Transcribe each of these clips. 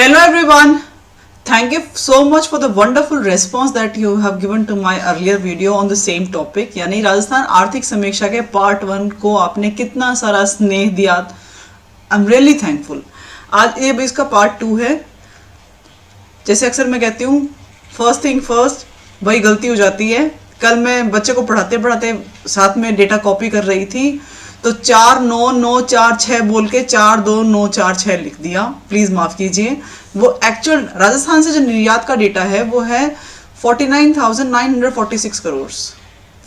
Hello everyone. Thank you so much for the wonderful response that you have given to my earlier video on the same topic. यानी राजस्थान आर्थिक समीक्षा के part 1 को आपने कितना सारा स्नेह दिया. I am really thankful. आज ये इसका पार्ट 2 है. जैसे अक्सर मैं कहती हूँ, फर्स्ट थिंग फर्स्ट, वही गलती हो जाती है. कल मैं बच्चे को पढ़ाते पढ़ाते साथ में डेटा कॉपी कर रही थी, तो 499446 बोल के 429446 लिख दिया. प्लीज माफ कीजिए. वो एक्चुअल राजस्थान से जो निर्यात का डेटा है वो है 49,946 करोड़,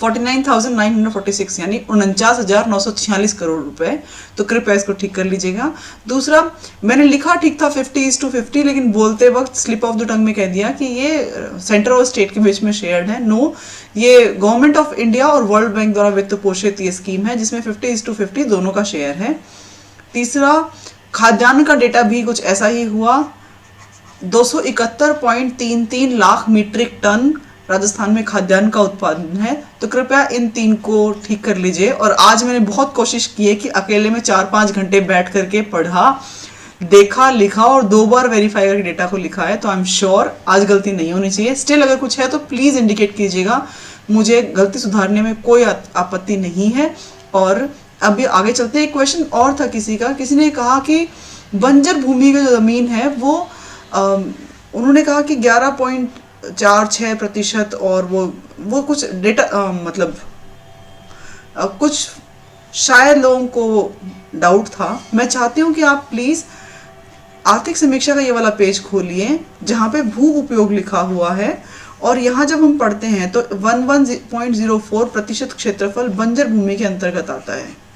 49,946 यानी 49,946 करोड़ रुपए. तो कृपया इसको ठीक कर लीजिएगा. दूसरा, मैंने लिखा ठीक था 50:50, लेकिन बोलते वक्त स्लिप ऑफ द टंग में कह दिया कि ये सेंटर और स्टेट के बीच में शेयर्ड है. नो, ये गवर्नमेंट ऑफ इंडिया और वर्ल्ड बैंक द्वारा वित्त पोषित ये स्कीम है जिसमें 50:50 दोनों का शेयर है. तीसरा, खाद्यान्न का डेटा भी कुछ ऐसा ही हुआ. 271.33 लाख मीट्रिक टन राजस्थान में खाद्यान्न का उत्पादन है. तो कृपया इन 3 को ठीक कर लीजिए. और आज मैंने बहुत कोशिश की है कि अकेले में 4-5 घंटे बैठ करके पढ़ा, देखा, लिखा और 2 बार वेरीफाई करके डेटा को लिखा है. तो आई एम श्योर आज गलती नहीं होनी चाहिए. स्टिल अगर कुछ है तो प्लीज इंडिकेट कीजिएगा. मुझे गलती सुधारने में कोई आपत्ति नहीं है. और अभी आगे चलते हैं. एक क्वेश्चन और था किसी ने कहा कि बंजर भूमि की जो जमीन है वो उन्होंने कहा कि 11.46% और वो कुछ डेटा मतलब कुछ शायद लोगों को डाउट था. मैं चाहती हूँ कि आप प्लीज आर्थिक समीक्षा का ये वाला पेज खोलिए जहाँ पे भू उपयोग लिखा हुआ है. और यहाँ जब हम पढ़ते हैं तो 11.04% क्षेत्रफल बंजर भूमि के अंतर्गत आता है.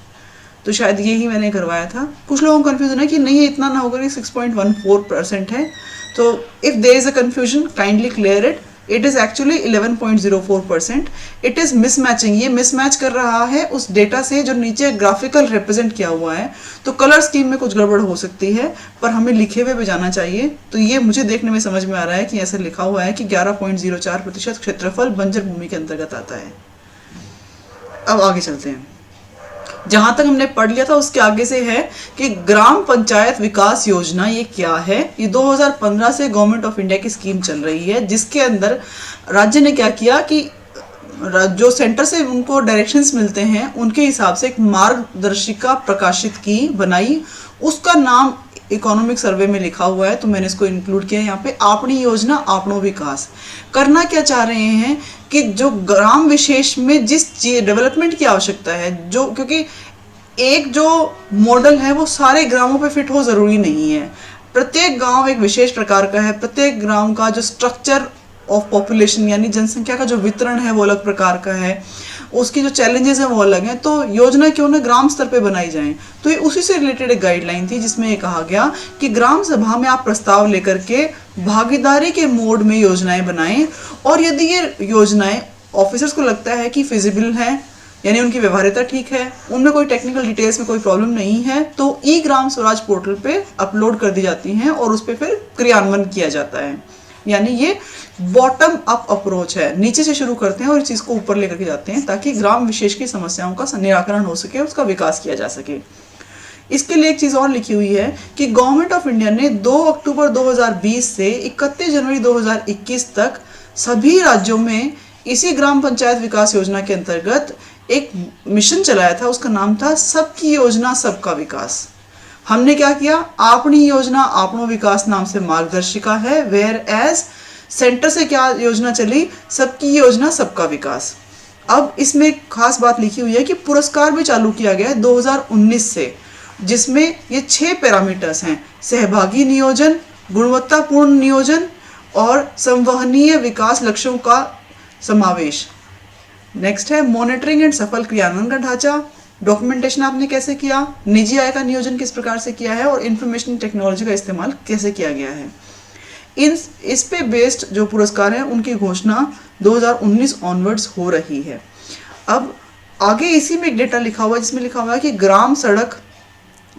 तो शायद यही मैंने करवाया था. कुछ लोगों को कंफ्यूजन है कि नहीं ये इतना ना होगा कि 6.14% है. तो if there is a confusion, kindly clear it. It is actually 11.04%. It is mismatching. ये मिसमैच कर रहा है उस डेटा से जो नीचे ग्राफिकल रिप्रेजेंट किया हुआ है. तो कलर स्कीम में कुछ गड़बड़ हो सकती है, पर हमें लिखे हुए पे जाना चाहिए. तो ये मुझे देखने में समझ में आ रहा है कि ऐसा लिखा हुआ है कि 11.04% क्षेत्रफल बंजर भूमि के अंतर्गत आता है. अब आगे चलते हैं. जहां तक हमने पढ़ लिया था उसके आगे से है कि ग्राम पंचायत विकास योजना ये क्या है. ये 2015 से गवर्नमेंट ऑफ इंडिया की स्कीम चल रही है, जिसके अंदर राज्य ने क्या किया कि जो सेंटर से उनको डायरेक्शंस मिलते हैं उनके हिसाब से एक मार्गदर्शिका प्रकाशित की, बनाई. उसका नाम इकोनॉमिक सर्वे में लिखा हुआ है, तो मैंने इसको इंक्लूड किया यहाँ पे. आपनी योजना आपनो विकास. करना क्या चाह रहे हैं कि जो ग्राम विशेष में जिस डेवलपमेंट की आवश्यकता है, जो क्योंकि एक जो मॉडल है वो सारे ग्रामों पे फिट हो जरूरी नहीं है. प्रत्येक गांव एक विशेष प्रकार का है. प्रत्येक ग्राम का जो स्ट्रक्चर ऑफ पॉपुलेशन यानी जनसंख्या का जो वितरण है वो अलग प्रकार का है. उसकी जो चैलेंजेस हैं वो अलग हैं. तो योजना क्यों ना ग्राम स्तर पे बनाई जाए. तो ये उसी से रिलेटेड एक गाइडलाइन थी जिसमें ये कहा गया कि ग्राम सभा में आप प्रस्ताव लेकर के भागीदारी के मोड में योजनाएं बनाएं. और यदि ये योजनाएं ऑफिसर्स को लगता है कि फिजिबल है, यानी उनकी व्यवहार्यता ठीक है, उनमें कोई टेक्निकल डिटेल्स में कोई प्रॉब्लम नहीं है, तो ई ग्राम स्वराज पोर्टल पे अपलोड कर दी जाती हैं और उस पर फिर क्रियान्वयन किया जाता है. यानी ये बॉटम अप अप्रोच है. नीचे से शुरू करते हैं और इस चीज को ऊपर लेकर के जाते हैं ताकि ग्राम विशेष की समस्याओं का निराकरण हो सके, उसका विकास किया जा सके. इसके लिए एक चीज और लिखी हुई है कि गवर्नमेंट ऑफ इंडिया ने 2 अक्टूबर 2020 से 31 जनवरी 2021 तक सभी राज्यों में इसी ग्राम पंचायत विकास योजना के अंतर्गत एक मिशन चलाया था. उसका नाम था सबकी योजना सबका विकास. हमने क्या किया, आपनी योजना आपनो विकास नाम से मार्गदर्शिका है, वेयर एज सेंटर से क्या योजना चली, सबकी योजना सबका विकास. अब इसमें एक खास बात लिखी हुई है कि पुरस्कार भी चालू किया गया है 2019 से, जिसमें ये 6 पैरामीटर्स हैं: सहभागी नियोजन, गुणवत्तापूर्ण नियोजन और संवहनीय विकास लक्ष्यों का समावेश. नेक्स्ट है मॉनिटरिंग एंड सफल क्रियान्वयन का ढांचा. डॉक्यूमेंटेशन आपने कैसे किया, निजी आय का नियोजन किस प्रकार से किया है और इंफॉर्मेशन टेक्नोलॉजी का इस्तेमाल कैसे किया गया है. इस पे बेस्ड जो पुरस्कार हैं उनकी घोषणा 2019 ऑनवर्ड्स हो रही है. अब आगे इसी में एक डेटा लिखा हुआ है जिसमें लिखा हुआ है कि ग्राम सड़क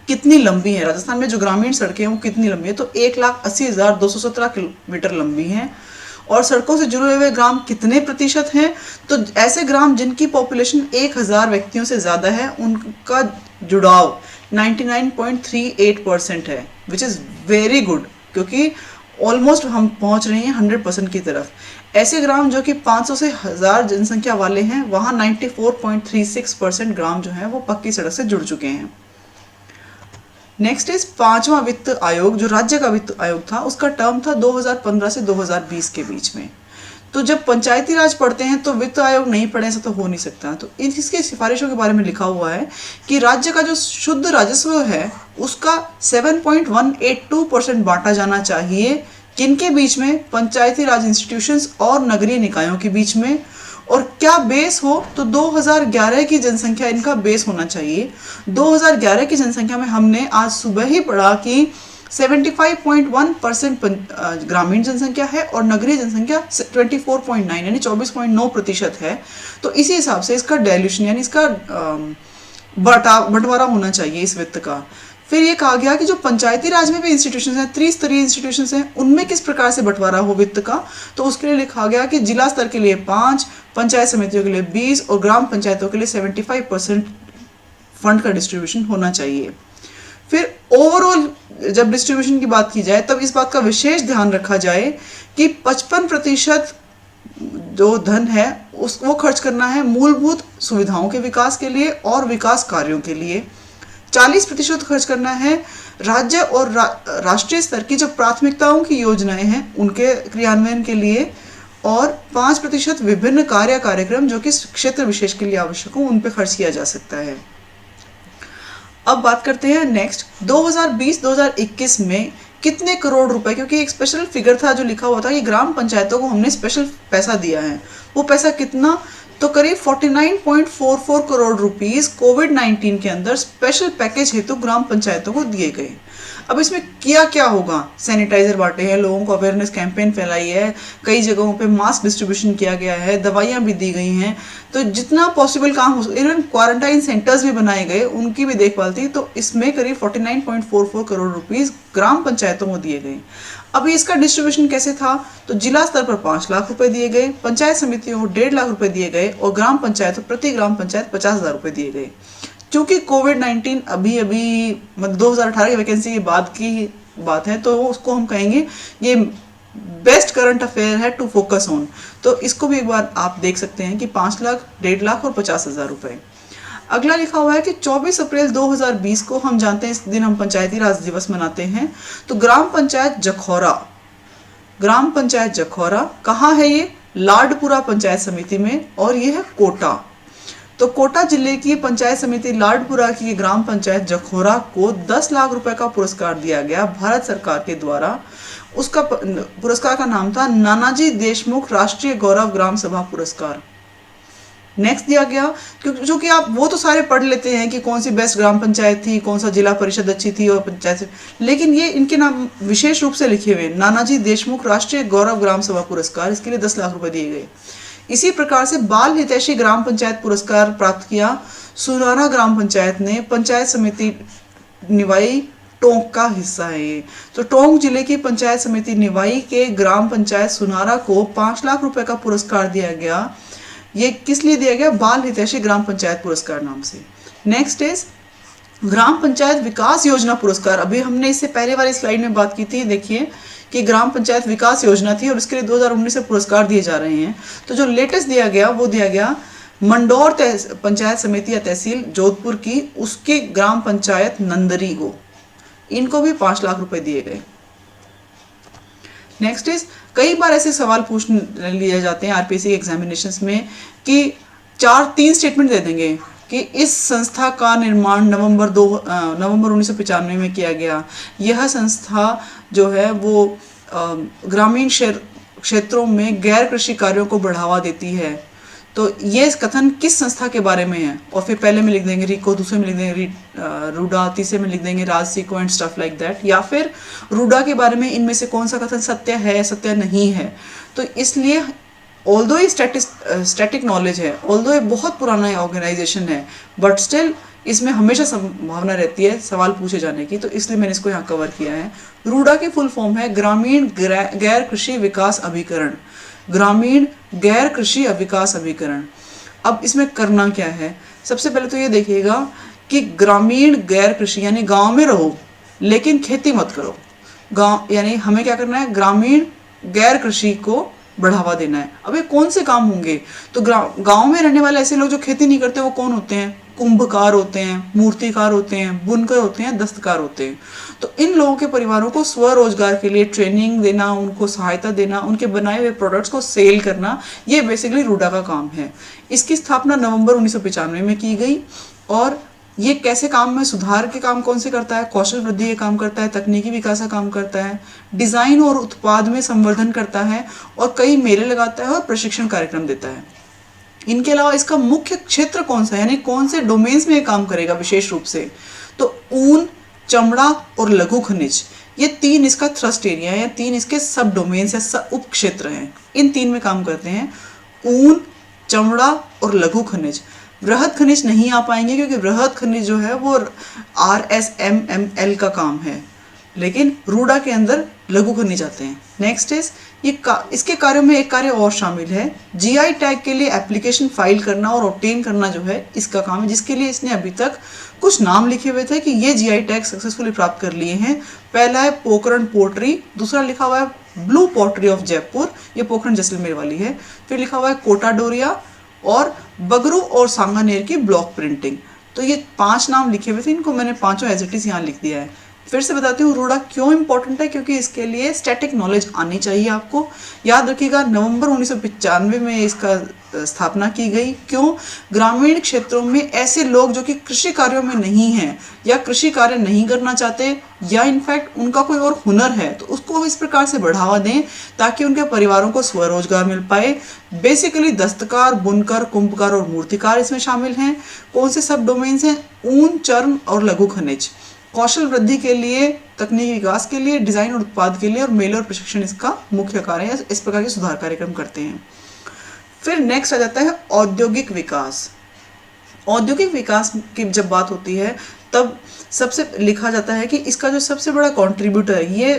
कितनी लंबी है. राजस्थान में जो ग्रामीण सड़कें हैं वो कितनी लंबी है, तो 1,80,217 किलोमीटर लंबी हैं. और सड़कों से जुड़े हुए ग्राम कितने प्रतिशत हैं, तो ऐसे ग्राम जिनकी पॉपुलेशन 1,000 व्यक्तियों से ज़्यादा है उनका जुड़ाव 99.38% है, विच इज़ वेरी गुड. क्योंकि ऑलमोस्ट हम पहुंच रहे हैं 100% की तरफ। ऐसे ग्राम जो कि 500 से 1000 जनसंख्या वाले हैं, वहां 94.36% ग्राम जो है वो पक्की सड़क से जुड़ चुके हैं। नेक्स्ट इज पांचवा वित्त आयोग, जो राज्य का वित्त आयोग था, उसका टर्म था 2015 से 2020 के बीच में। तो जब पंचायती राज पढ़ते हैं तो वित्त आयोग नहीं पढ़े, ऐसा तो हो नहीं सकता। तो इसकी सिफारिशों के बारे में लिखा हुआ है कि राज्य का जो शुद्ध राजस्व है उसका 7.182% बांटा जाना चाहिए। किनके बीच में? पंचायती राज इंस्टीट्यूशंस और नगरीय निकायों के बीच में। और क्या बेस हो? तो 2011 की जनसंख्या इनका बेस होना चाहिए। 2011 की जनसंख्या में हमने आज सुबह ही पढ़ा कि 75.1% ग्रामीण जनसंख्या है और नगरीय जनसंख्या 24.9 यानी 24.9% है। तो इसी हिसाब से इसका डायल्यूशन यानी इसका बंटवारा होना चाहिए इस वित्त का। फिर ये कहा गया कि जो पंचायती राज में भी इंस्टीट्यूशंस हैं, त्रिस्तरीय इंस्टीट्यूशंस हैं, उनमें किस प्रकार से बंटवारा हो वित्त का। तो उसके लिए लिखा गया कि जिला स्तर के लिए 5, पंचायत समितियों के लिए 20 और ग्राम पंचायतों के लिए 75% फंड का डिस्ट्रीब्यूशन होना चाहिए। फिर ओवरऑल जब डिस्ट्रीब्यूशन की बात की जाए तब इस बात का विशेष ध्यान रखा जाए कि 55% जो धन है वो खर्च करना है मूलभूत सुविधाओं के विकास के लिए और विकास कार्यों के लिए। 40% खर्च करना है राज्य और राष्ट्रीय स्तर की जो प्राथमिकताओं की योजनाएं हैं उनके क्रियान्वयन के लिए, और 5% विभिन्न कार्यक्रम जो कि क्षेत्र विशेष के लिए आवश्यक हो उन पर खर्च किया जा सकता है। अब बात करते हैं नेक्स्ट 2020-2021 में कितने करोड़ रुपए, क्योंकि एक स्पेशल फिगर था जो लिखा हुआ था कि ग्राम पंचायतों को हमने स्पेशल पैसा दिया है। वो पैसा कितना? तो करीब 49.44 करोड़ रुपीस कोविड-19 के अंदर स्पेशल पैकेज हेतु ग्राम पंचायतों को दिए गए। अब इसमें किया क्या होगा? सैनिटाइजर बांटे हैं, लोगों को अवेयरनेस कैंपेन फैलाई है, कई जगहों पे मास्क डिस्ट्रीब्यूशन किया गया है, दवाइयां भी दी गई हैं। तो जितना पॉसिबल काम हो, इवन क्वारंटाइन सेंटर्स भी बनाए गए, उनकी भी देखभाल थी। तो इसमें करीब 49.44 करोड़ रुपीस ग्राम पंचायतों को दिए गए। अभी इसका डिस्ट्रीब्यूशन कैसे था? तो जिला स्तर पर 5 लाख रुपए दिए गए, पंचायत समितियों को 1.5 लाख रुपए दिए गए और ग्राम पंचायत प्रति ग्राम पंचायत 50,000 रुपए दिए गए। क्योंकि कोविड-19 अभी मतलब 2018 की वैकेंसी के बाद की बात है, तो उसको हम कहेंगे ये बेस्ट करंट अफेयर है टू फोकस ऑन। तो इसको भी एक बार आप देख सकते हैं कि 5 लाख, 1.5 लाख और 50,000 रुपए। अगला लिखा हुआ है कि 24 अप्रैल 2020 को, हम जानते हैं इस दिन हम पंचायती राज दिवस मनाते हैं। तो ग्राम पंचायत जखौरा कहाँ है? ये लाडपुरा पंचायत समिति में, और ये है कोटा। तो कोटा जिले की पंचायत समिति लाडपुरा की ग्राम पंचायत जखौरा को 10 लाख रुपए का पुरस्कार दिया गया भारत सरकार के द्वारा। उसका पुरस्कार का नाम था नानाजी देशमुख राष्ट्रीय गौरव ग्राम सभा पुरस्कार। नेक्स्ट दिया गया, क्योंकि जो कि आप वो तो सारे पढ़ लेते हैं कि कौन सी बेस्ट ग्राम पंचायत थी, कौन सा जिला परिषद अच्छी थी और पंचायत, लेकिन ये इनके नाम विशेष रूप से लिखे हुए नानाजी देशमुख राष्ट्रीय गौरव ग्राम सभा पुरस्कार, इसके लिए 10 लाख रुपए दिए गए। इसी प्रकार से बाल हितैषी ग्राम पंचायत पुरस्कार प्राप्त किया सुनारा ग्राम पंचायत ने। पंचायत समिति निवाई टोंक का हिस्सा है ये। तो टोंक जिले की पंचायत समिति निवाई के ग्राम पंचायत सुनारा को 5 लाख रुपए का पुरस्कार दिया गया। ये किस लिए दिया गया? बाल हितैषी ग्राम पंचायत पुरस्कार नाम से। नेक्स्ट इज ग्राम पंचायत विकास योजना पुरस्कार। अभी हमने इससे पहले वाली स्लाइड में बात की थी, देखिए कि ग्राम पंचायत विकास योजना थी और इसके लिए 2019 से पुरस्कार दिए जा रहे हैं। तो जो लेटेस्ट दिया गया वो दिया गया मंडौर पंचायत समिति या तहसील जोधपुर की, उसके ग्राम पंचायत नंदरी को, इनको भी 5 लाख रुपए दिए गए। नेक्स्ट इज कई बार ऐसे सवाल पूछ लिए जाते हैं आरपीएससी एग्जामिनेशंस में कि 3 स्टेटमेंट दे देंगे कि इस संस्था का निर्माण नवंबर 1995 में किया गया। यह संस्था जो है वो ग्रामीण क्षेत्रों में गैर कृषि कार्यों को बढ़ावा देती है। तो ये कथन किस संस्था के बारे में है? और फिर पहले में लिख देंगे रिको, दूसरे में लिख देंगे रूडा, तीसरे में लिख देंगे राजसिको एंड स्टफ लाइक दैट। या फिर रूडा के बारे में इनमें से कौन सा कथन सत्य है, सत्य नहीं है। तो इसलिए ऑल्दो ये स्टैटिक नॉलेज है, ऑल्दो ये बहुत पुराना ऑर्गेनाइजेशन है, बट स्टिल इसमें हमेशा संभावना रहती है सवाल पूछे जाने की, तो इसलिए मैंने इसको यहाँ कवर किया है। रूडा की फुल फॉर्म है ग्रामीण गैर कृषि विकास अभिकरण। ग्रामीण गैर कृषि विकास अभिकरण। अब इसमें करना क्या है? सबसे पहले तो ये देखिएगा कि ग्रामीण गैर कृषि यानी गांव में रहो लेकिन खेती मत करो। गांव यानी हमें क्या करना है, ग्रामीण गैर कृषि को बढ़ावा देना है। अब ये कौन से काम होंगे, तो गांव में रहने वाले ऐसे लोग जो खेती नहीं करते वो कौन होते हैं, कुंभकार होते हैं, मूर्तिकार होते हैं, बुनकर होते हैं, दस्तकार होते हैं। तो इन लोगों के परिवारों को स्वरोजगार के लिए ट्रेनिंग देना, उनको सहायता देना, उनके बनाए हुए प्रोडक्ट्स को सेल करना, ये बेसिकली रूडा का काम है। इसकी स्थापना नवंबर 1995 में की गई। और ये कैसे काम में सुधार के काम कौन से करता है, कौशल वृद्धि के काम करता है, तकनीकी विकास का काम करता है, डिजाइन और उत्पाद में संवर्धन करता है, और कई मेले लगाता है और प्रशिक्षण कार्यक्रम देता है। इनके अलावा इसका मुख्य क्षेत्र कौन सा है, यानी कौन से डोमेन्स में ये काम करेगा विशेष रूप से, तो ऊन, चमड़ा और लघु खनिज, ये तीन इसका थ्रस्ट एरिया है, या तीन इसके सब डोमेन्स या उप क्षेत्र हैं। इन तीन में काम करते हैं, ऊन, चमड़ा और लघु खनिज। वृहद खनिज नहीं आ पाएंगे क्योंकि वृहद खनिज जो है वो RSMML का काम है, लेकिन रूडा के अंदर लघु खनिज आते हैं। नेक्स्ट इज इसके कार्यों में एक कार्य और शामिल है, GI टैग के लिए एप्लीकेशन फाइल करना और ऑब्टेन करना जो है इसका काम है, जिसके लिए इसने अभी तक कुछ नाम लिखे हुए थे कि ये GI टैग सक्सेसफुली प्राप्त कर लिए हैं। पहला है पोखरण पोट्री, दूसरा लिखा हुआ है ब्लू पॉटरी ऑफ जयपुर, ये पोखरण जैसलमेर वाली है। फिर लिखा हुआ है कोटा डोरिया और बगरू और सांगानेर की ब्लॉक प्रिंटिंग। तो ये 5 नाम लिखे हुए थे, इनको मैंने पांचों एज इट इज यहाँ लिख दिया है। फिर से बताती हूँ रूडा क्यों इंपॉर्टेंट है, क्योंकि इसके लिए स्टैटिक नॉलेज आनी चाहिए आपको। याद रखिएगा नवंबर 1995 में इसका स्थापना की गई। क्यों, ग्रामीण क्षेत्रों में ऐसे लोग जो कि कृषि कार्यों में नहीं हैं या कृषि कार्य नहीं करना चाहते, या इनफैक्ट उनका कोई और हुनर है, तो उसको इस प्रकार से बढ़ावा दें ताकि उनके परिवारों को स्वरोजगार मिल पाए। बेसिकली दस्तकार, बुनकर, कुंभकार और मूर्तिकार इसमें शामिल हैं। कौन से सब डोमेन्स हैं, ऊन, चर्म और लघु खनिज। कौशल वृद्धि के लिए, तकनीकी विकास के लिए, डिजाइन और उत्पाद के लिए, और मेले और प्रशिक्षण इसका मुख्य कार्य है। इस प्रकार के सुधार कार्यक्रम करते हैं। फिर नेक्स्ट आ जाता है औद्योगिक विकास। औद्योगिक विकास की जब बात होती है तब सबसे लिखा जाता है कि इसका जो सबसे बड़ा कंट्रीब्यूटर है,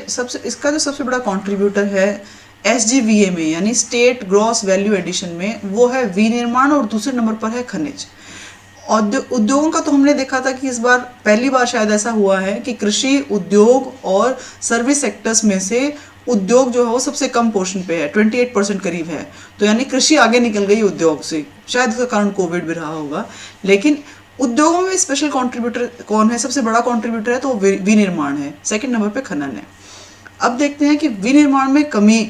इसका जो सबसे बड़ा कंट्रीब्यूटर है SGVA में, यानी स्टेट ग्रॉस वैल्यू एडिशन में, वो है विनिर्माण, और दूसरे नंबर पर है खनिज। उद्योगों का तो हमने देखा था कि इस बार पहली बार शायद ऐसा हुआ है कि कृषि, उद्योग और सर्विस सेक्टर्स में से उद्योग जो है वो सबसे कम पोर्शन पे है, 28% करीब है। तो यानी कृषि आगे निकल गई उद्योग से, शायद इसका कारण कोविड भी रहा होगा। लेकिन उद्योगों में स्पेशल कंट्रीब्यूटर कौन है, सबसे बड़ा कंट्रीब्यूटर है तो विनिर्माण है, सेकंड नंबर पे खनन है। अब देखते हैं कि विनिर्माण में कमी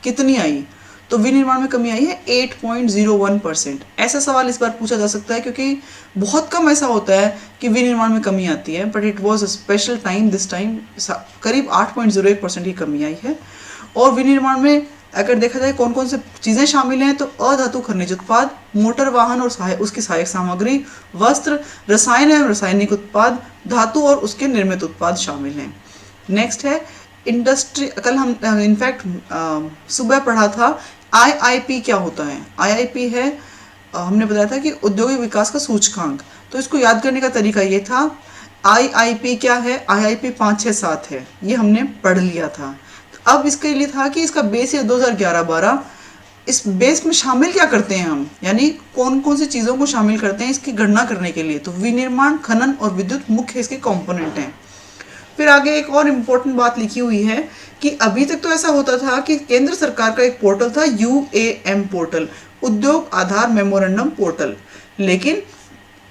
कितनी आई। तो विनिर्माण में कमी आई है 8.01%। ऐसा सवाल इस बार पूछा जा सकता है क्योंकि बहुत कम ऐसा होता है कि विनिर्माण में कमी आती है, but it was a special time this time. करीब 8.01% की कमी आई है। और विनिर्माण में अगर देखा जाए कौन कौन से चीज़ें शामिल हैं, तो अधातु खनिज उत्पाद, मोटर वाहन और उसकी सहायक सामग्री, वस्त्र, रसायन एवं रासायनिक उत्पाद, धातु और उसके निर्मित उत्पाद शामिल हैं। नेक्स्ट है इंडस्ट्री। कल हम इनफैक्ट सुबह पढ़ा था IIP क्या होता है। IIP है, हमने बताया था कि औद्योगिक विकास का सूचकांक। तो इसको याद करने का तरीका ये था, IIP क्या है, IIP 5, 6, 7 है, ये हमने पढ़ लिया था। अब इसके लिए था कि इसका बेस है 2011-12। इस बेस में शामिल क्या करते हैं हम, यानी कौन कौन सी चीज़ों को शामिल करते हैं इसकी गणना करने के लिए। तो विनिर्माण, खनन और विद्युत मुख्य इसके कंपोनेंट हैं। फिर आगे एक और इम्पोर्टेंट बात लिखी हुई है कि अभी तक तो ऐसा होता था कि केंद्र सरकार का एक पोर्टल था UAM पोर्टल, उद्योग आधार मेमोरेंडम पोर्टल, लेकिन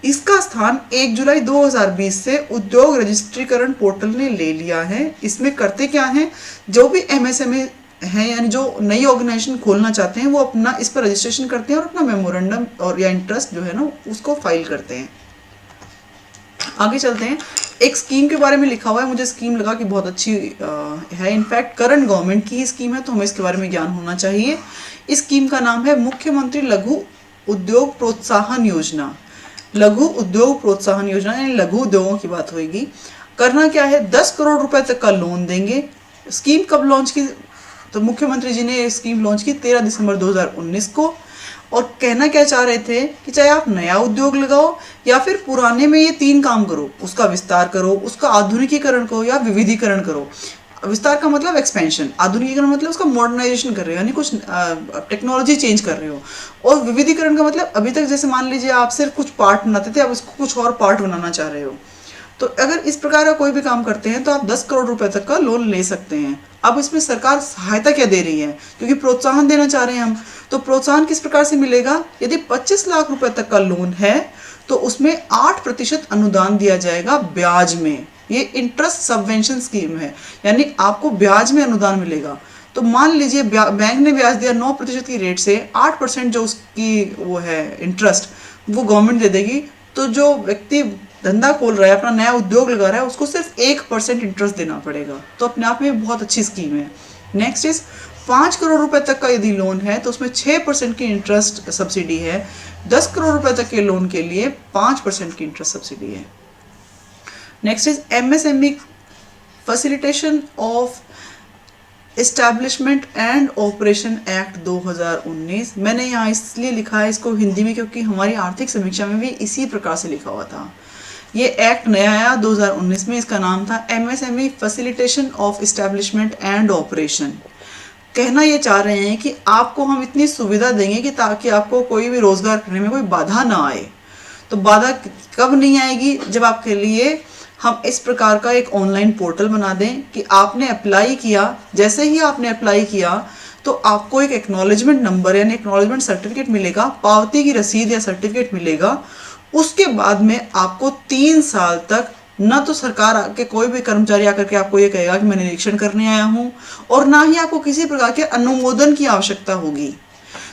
इसका स्थान 1 जुलाई 2020 से उद्योग रजिस्ट्रीकरण पोर्टल ने ले लिया है। इसमें करते क्या हैं, जो भी MSME हैं यानी जो नई ऑर्गेनाइजेशन खोलना चाहते हैं वो अपना इस पर रजिस्ट्रेशन करते हैं और अपना मेमोरेंडम और या इंटरेस्ट जो है ना उसको फाइल करते हैं। आगे चलते हैं। एक स्कीम के बारे में लिखा हुआ है, मुझे स्कीम लगा कि बहुत अच्छी है, इनफैक्ट करंट गवर्नमेंट की ही स्कीम है तो हमें इसके बारे में ज्ञान होना चाहिए। इस स्कीम का नाम है मुख्यमंत्री लघु उद्योग प्रोत्साहन योजना। लघु उद्योग प्रोत्साहन योजना यानी लघु उद्योगों की बात होगी। करना क्या है, 10 करोड़ रुपए तक का लोन देंगे। स्कीम कब लॉन्च की, तो मुख्यमंत्री जी ने ये स्कीम लॉन्च की 13 दिसंबर 2019 को। और कहना क्या चाह रहे थे कि चाहे आप नया उद्योग लगाओ या फिर पुराने में ये 3 काम करो, उसका विस्तार करो, उसका आधुनिकीकरण करो या विविधीकरण करो। विस्तार का मतलब एक्सपेंशन, आधुनिकीकरण मतलब उसका मॉडर्नाइजेशन कर रहे हो यानी कुछ टेक्नोलॉजी चेंज कर रहे हो, और विविधीकरण का मतलब अभी तक जैसे मान लीजिए आप सिर्फ कुछ पार्ट बनाते थे, अब उसको कुछ और पार्ट बनाना चाह रहे हो। तो अगर इस प्रकार का कोई भी काम करते हैं तो आप 10 करोड़ रुपए तक का लोन ले सकते हैं। अब इसमें सरकार सहायता क्या दे रही है, क्योंकि प्रोत्साहन देना चाह रहे हैं हम, तो प्रोत्साहन किस प्रकार से मिलेगा, यदि 25 लाख रुपए तक का लोन है तो उसमें 8% अनुदान दिया जाएगा ब्याज में। ये इंटरेस्ट सबवेंशन स्कीम है, यानी आपको ब्याज में अनुदान मिलेगा। तो मान लीजिए बैंक ने ब्याज दिया 9% की रेट से, 8% जो उसकी वो है इंटरेस्ट वो गवर्नमेंट दे देगी। तो जो व्यक्ति धंधा खोल रहा है, अपना नया उद्योग लगा रहा है, उसको सिर्फ 1% इंटरेस्ट देना पड़ेगा। तो अपने आप में बहुत अच्छी स्कीम है। नेक्स्ट इज 5 करोड़ रुपए तक का यदि लोन है तो उसमें 6% की इंटरेस्ट सब्सिडी है। 10 करोड़ रुपए तक के लोन के लिए 5% की इंटरेस्ट सब्सिडी है। Next is MSME facilitation of establishment and operation act 2019। मैंने यहाँ इसलिए लिखा है इसको हिंदी में क्योंकि हमारी आर्थिक समीक्षा में भी इसी प्रकार से लिखा हुआ था। ये एक्ट नया आया 2019 में, इसका नाम था MSME facilitation of establishment and operation. कहना ये चाह रहे हैं कि आपको हम इतनी सुविधा देंगे कि ताकि आपको कोई भी रोजगार करने में कोई बाधा ना आए। तो बाधा कब नहीं आएगी, जब आपके लिए हम इस प्रकार का एक ऑनलाइन पोर्टल बना दें कि आपने अप्लाई किया, जैसे ही आपने अप्लाई किया तो आपको एक एक्नॉलेजमेंट नंबर यानी एक्नॉलेजमेंट सर्टिफिकेट मिलेगा, पावती की रसीद या सर्टिफिकेट मिलेगा। उसके बाद में आपको 3 साल तक ना तो सरकार के कोई भी कर्मचारी आकर के आपको ये कहेगा कि मैं निरीक्षण करने आया हूँ, और ना ही आपको किसी प्रकार के अनुमोदन की आवश्यकता होगी।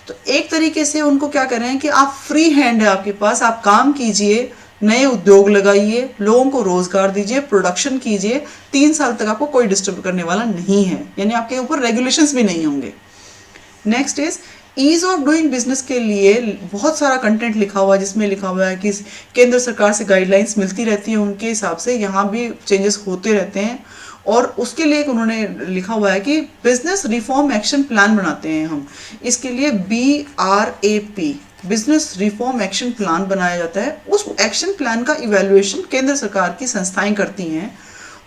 तो एक तरीके से उनको क्या कर रहे हैं कि आप फ्री हैंड है आपके पास, आप काम कीजिए, नए उद्योग लगाइए, लोगों को रोजगार दीजिए, प्रोडक्शन कीजिए। 3 साल तक आपको कोई डिस्टर्ब करने वाला नहीं है, यानी आपके ऊपर रेगुलेशंस भी नहीं होंगे। Next is ease of doing business के लिए बहुत सारा कंटेंट लिखा हुआ है, जिसमें लिखा हुआ है कि केंद्र सरकार से गाइडलाइंस मिलती रहती है, उनके हिसाब से यहाँ भी चेंजेस होते रहते हैं। और उसके लिए उन्होंने लिखा हुआ है कि बिजनेस रिफॉर्म एक्शन प्लान बनाते हैं हम, इसके लिए BRAP business reform action plan बनाया जाता है। उस एक्शन प्लान का इवैल्यूएशन केंद्र सरकार की संस्थाएं करती हैं।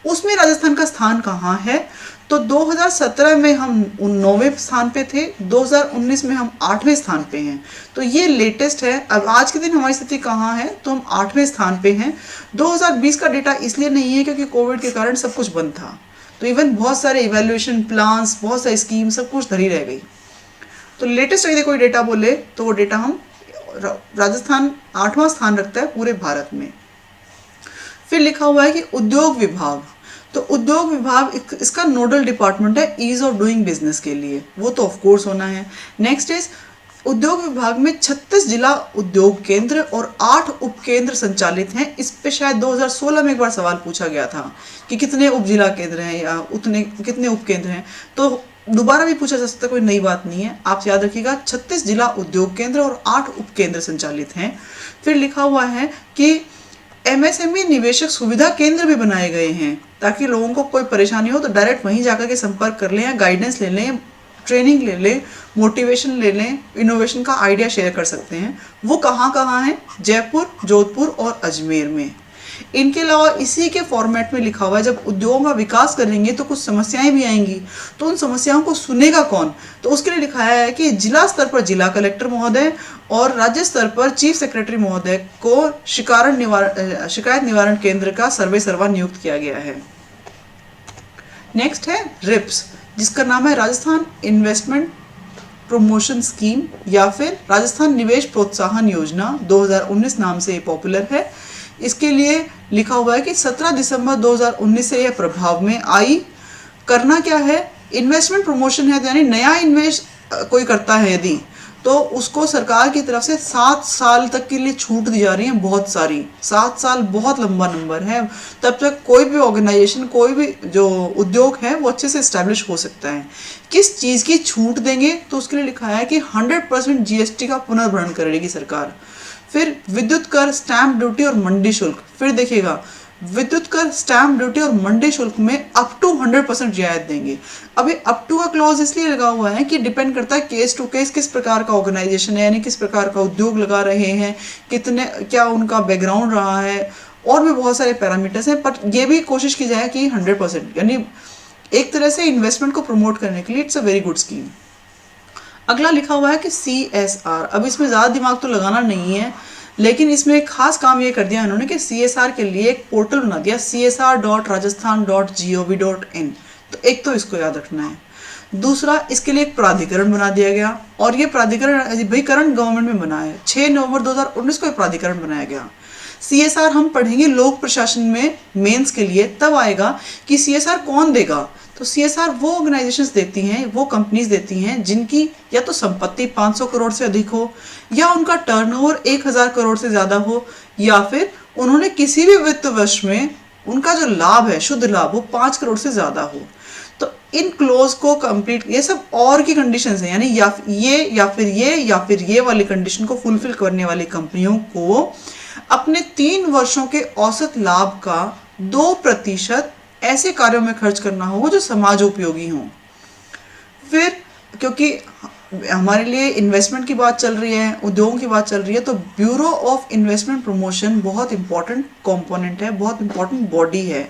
उसमें राजस्थान का स्थान कहाँ है, तो 2017 में हम 9वें स्थान पे थे, 2019 में हम 8वें स्थान पे हैं। तो ये लेटेस्ट है। अब आज के दिन हमारी स्थिति कहाँ है, तो हम 8वें स्थान पे हैं। 2020 का डेटा इसलिए नहीं है क्योंकि कोविड के कारण सब कुछ बंद था, तो इवन बहुत सारे इवैल्यूएशन प्लान्स, बहुत सारी स्कीम, सब कुछ धरी रह गई। तो लेटेस्ट यदि कोई डेटा बोले तो वो डेटा हम राजस्थान 8वां स्थान रखता है पूरे भारत में। फिर लिखा हुआ है कि उद्योग विभाग, तो उद्योग विभाग इसका नोडल डिपार्टमेंट है ईज ऑफ डूइंग बिजनेस के लिए, वो तो ऑफ कोर्स होना है। नेक्स्ट इज उद्योग विभाग में 36 जिला उद्योग केंद्र और 8 उपकेंद्र संचालित हैं। इस पे शायद 2016 में एक बार सवाल पूछा गया था कि कितने उप जिला केंद्र हैं या उतने कितने उपकेंद्र हैं, तो दोबारा भी पूछा जा सकता है, कोई नई बात नहीं है। आप याद रखिएगा 36 जिला उद्योग केंद्र और 8 उपकेंद्र संचालित हैं। फिर लिखा हुआ है कि MSME निवेशक सुविधा केंद्र भी बनाए गए हैं, ताकि लोगों को कोई परेशानी हो तो डायरेक्ट वहीं जाकर के संपर्क कर लें, या गाइडेंस ले लें, ट्रेनिंग ले लें, मोटिवेशन ले लें, इनोवेशन का आइडिया शेयर कर सकते हैं। वो कहाँ कहाँ हैं, जयपुर, जोधपुर और अजमेर में। इनके अलावा इसी के फॉर्मेट में लिखा हुआ है जब उद्योगों का विकास करेंगे तो कुछ समस्याएं भी आएंगी, तो उन समस्याओं को सुनेगा कौन, तो उसके लिए लिखाया है कि जिला स्तर पर जिला कलेक्टर महोदय और राज्य स्तर पर चीफ सेक्रेटरी महोदय को शिकायत निवारण केंद्र का सर्वा नियुक्त किया गया है। नेक्स्ट है रिप्स, जिसका नाम है राजस्थान इन्वेस्टमेंट प्रमोशन स्कीम या फिर राजस्थान निवेश प्रोत्साहन योजना 2019 नाम से पॉपुलर है। इसके लिए लिखा हुआ है कि 17 दिसंबर 2019 से यह प्रभाव में आई। करना क्या है, इन्वेस्टमेंट प्रमोशन है, यानी नया इन्वेस्ट कोई करता है यदि, तो उसको सरकार की तरफ से 7 साल तक के लिए छूट दी जा रही है, बहुत सारी। 7 साल बहुत लंबा नंबर है, तब तक कोई भी ऑर्गेनाइजेशन, कोई भी जो उद्योग है वो अच्छे से इस्टेब्लिश हो सकता है। किस चीज़ की छूट देंगे, तो उसके लिए लिखा है कि 100% GST का पुनर्भरण करेगी सरकार। फिर विद्युत कर, स्टैंप ड्यूटी और मंडी शुल्क, फिर देखिएगा विद्युत कर, स्टैंप ड्यूटी और मंडी शुल्क में अप टू 100% रियायत देंगे। अब ये अप टू का क्लॉज इसलिए लगा हुआ है कि डिपेंड करता है केस टू केस, किस प्रकार का ऑर्गेनाइजेशन है, यानी किस प्रकार का उद्योग लगा रहे हैं, कितने क्या उनका बैकग्राउंड रहा है, और भी बहुत सारे पैरामीटर्स हैं। पर ये भी कोशिश की जाए कि 100%, यानी एक तरह से इन्वेस्टमेंट को प्रमोट करने के लिए it's a very good scheme. अगला लिखा हुआ है कि CSR, अब इसमें ज़्यादा दिमाग तो लगाना नहीं है, लेकिन इसमें एक खास काम ये कर दिया इन्होंने कि CSR के लिए एक पोर्टल बना दिया, csr.rajasthan.gov.in। तो एक तो इसको याद रखना है। दूसरा, इसके लिए एक प्राधिकरण बना दिया गया, और ये प्राधिकरण भाई करंट गवर्नमेंट में बना है, 6 नवंबर 2019 को एक प्राधिकरण बनाया गया। CSR हम पढ़ेंगे लोक प्रशासन में मेंस के लिए, तब आएगा कि CSR कौन देगा। तो CSR वो ऑर्गेनाइजेशंस देती हैं, वो कंपनीज देती हैं जिनकी या तो संपत्ति 500 करोड़ से अधिक हो, या उनका टर्नओवर 1000 करोड़ से ज़्यादा हो, या फिर उन्होंने किसी भी वित्त वर्ष में उनका जो लाभ है, शुद्ध लाभ, वो 5 करोड़ से ज़्यादा हो। तो इन क्लोज को कंप्लीट, ये सब और की कंडीशंस हैं, यानी या फिर ये वाली कंडीशन को फुलफिल करने वाली कंपनियों को अपने 3 वर्षों के औसत लाभ का 2% ऐसे कार्यों में खर्च करना होगा जो समाज उपयोगी हों। फिर क्योंकि हमारे लिए इन्वेस्टमेंट की बात चल रही है, उद्योगों की बात चल रही है, तो ब्यूरो ऑफ इन्वेस्टमेंट प्रमोशन बहुत इंपॉर्टेंट कंपोनेंट है, बहुत इंपॉर्टेंट बॉडी है।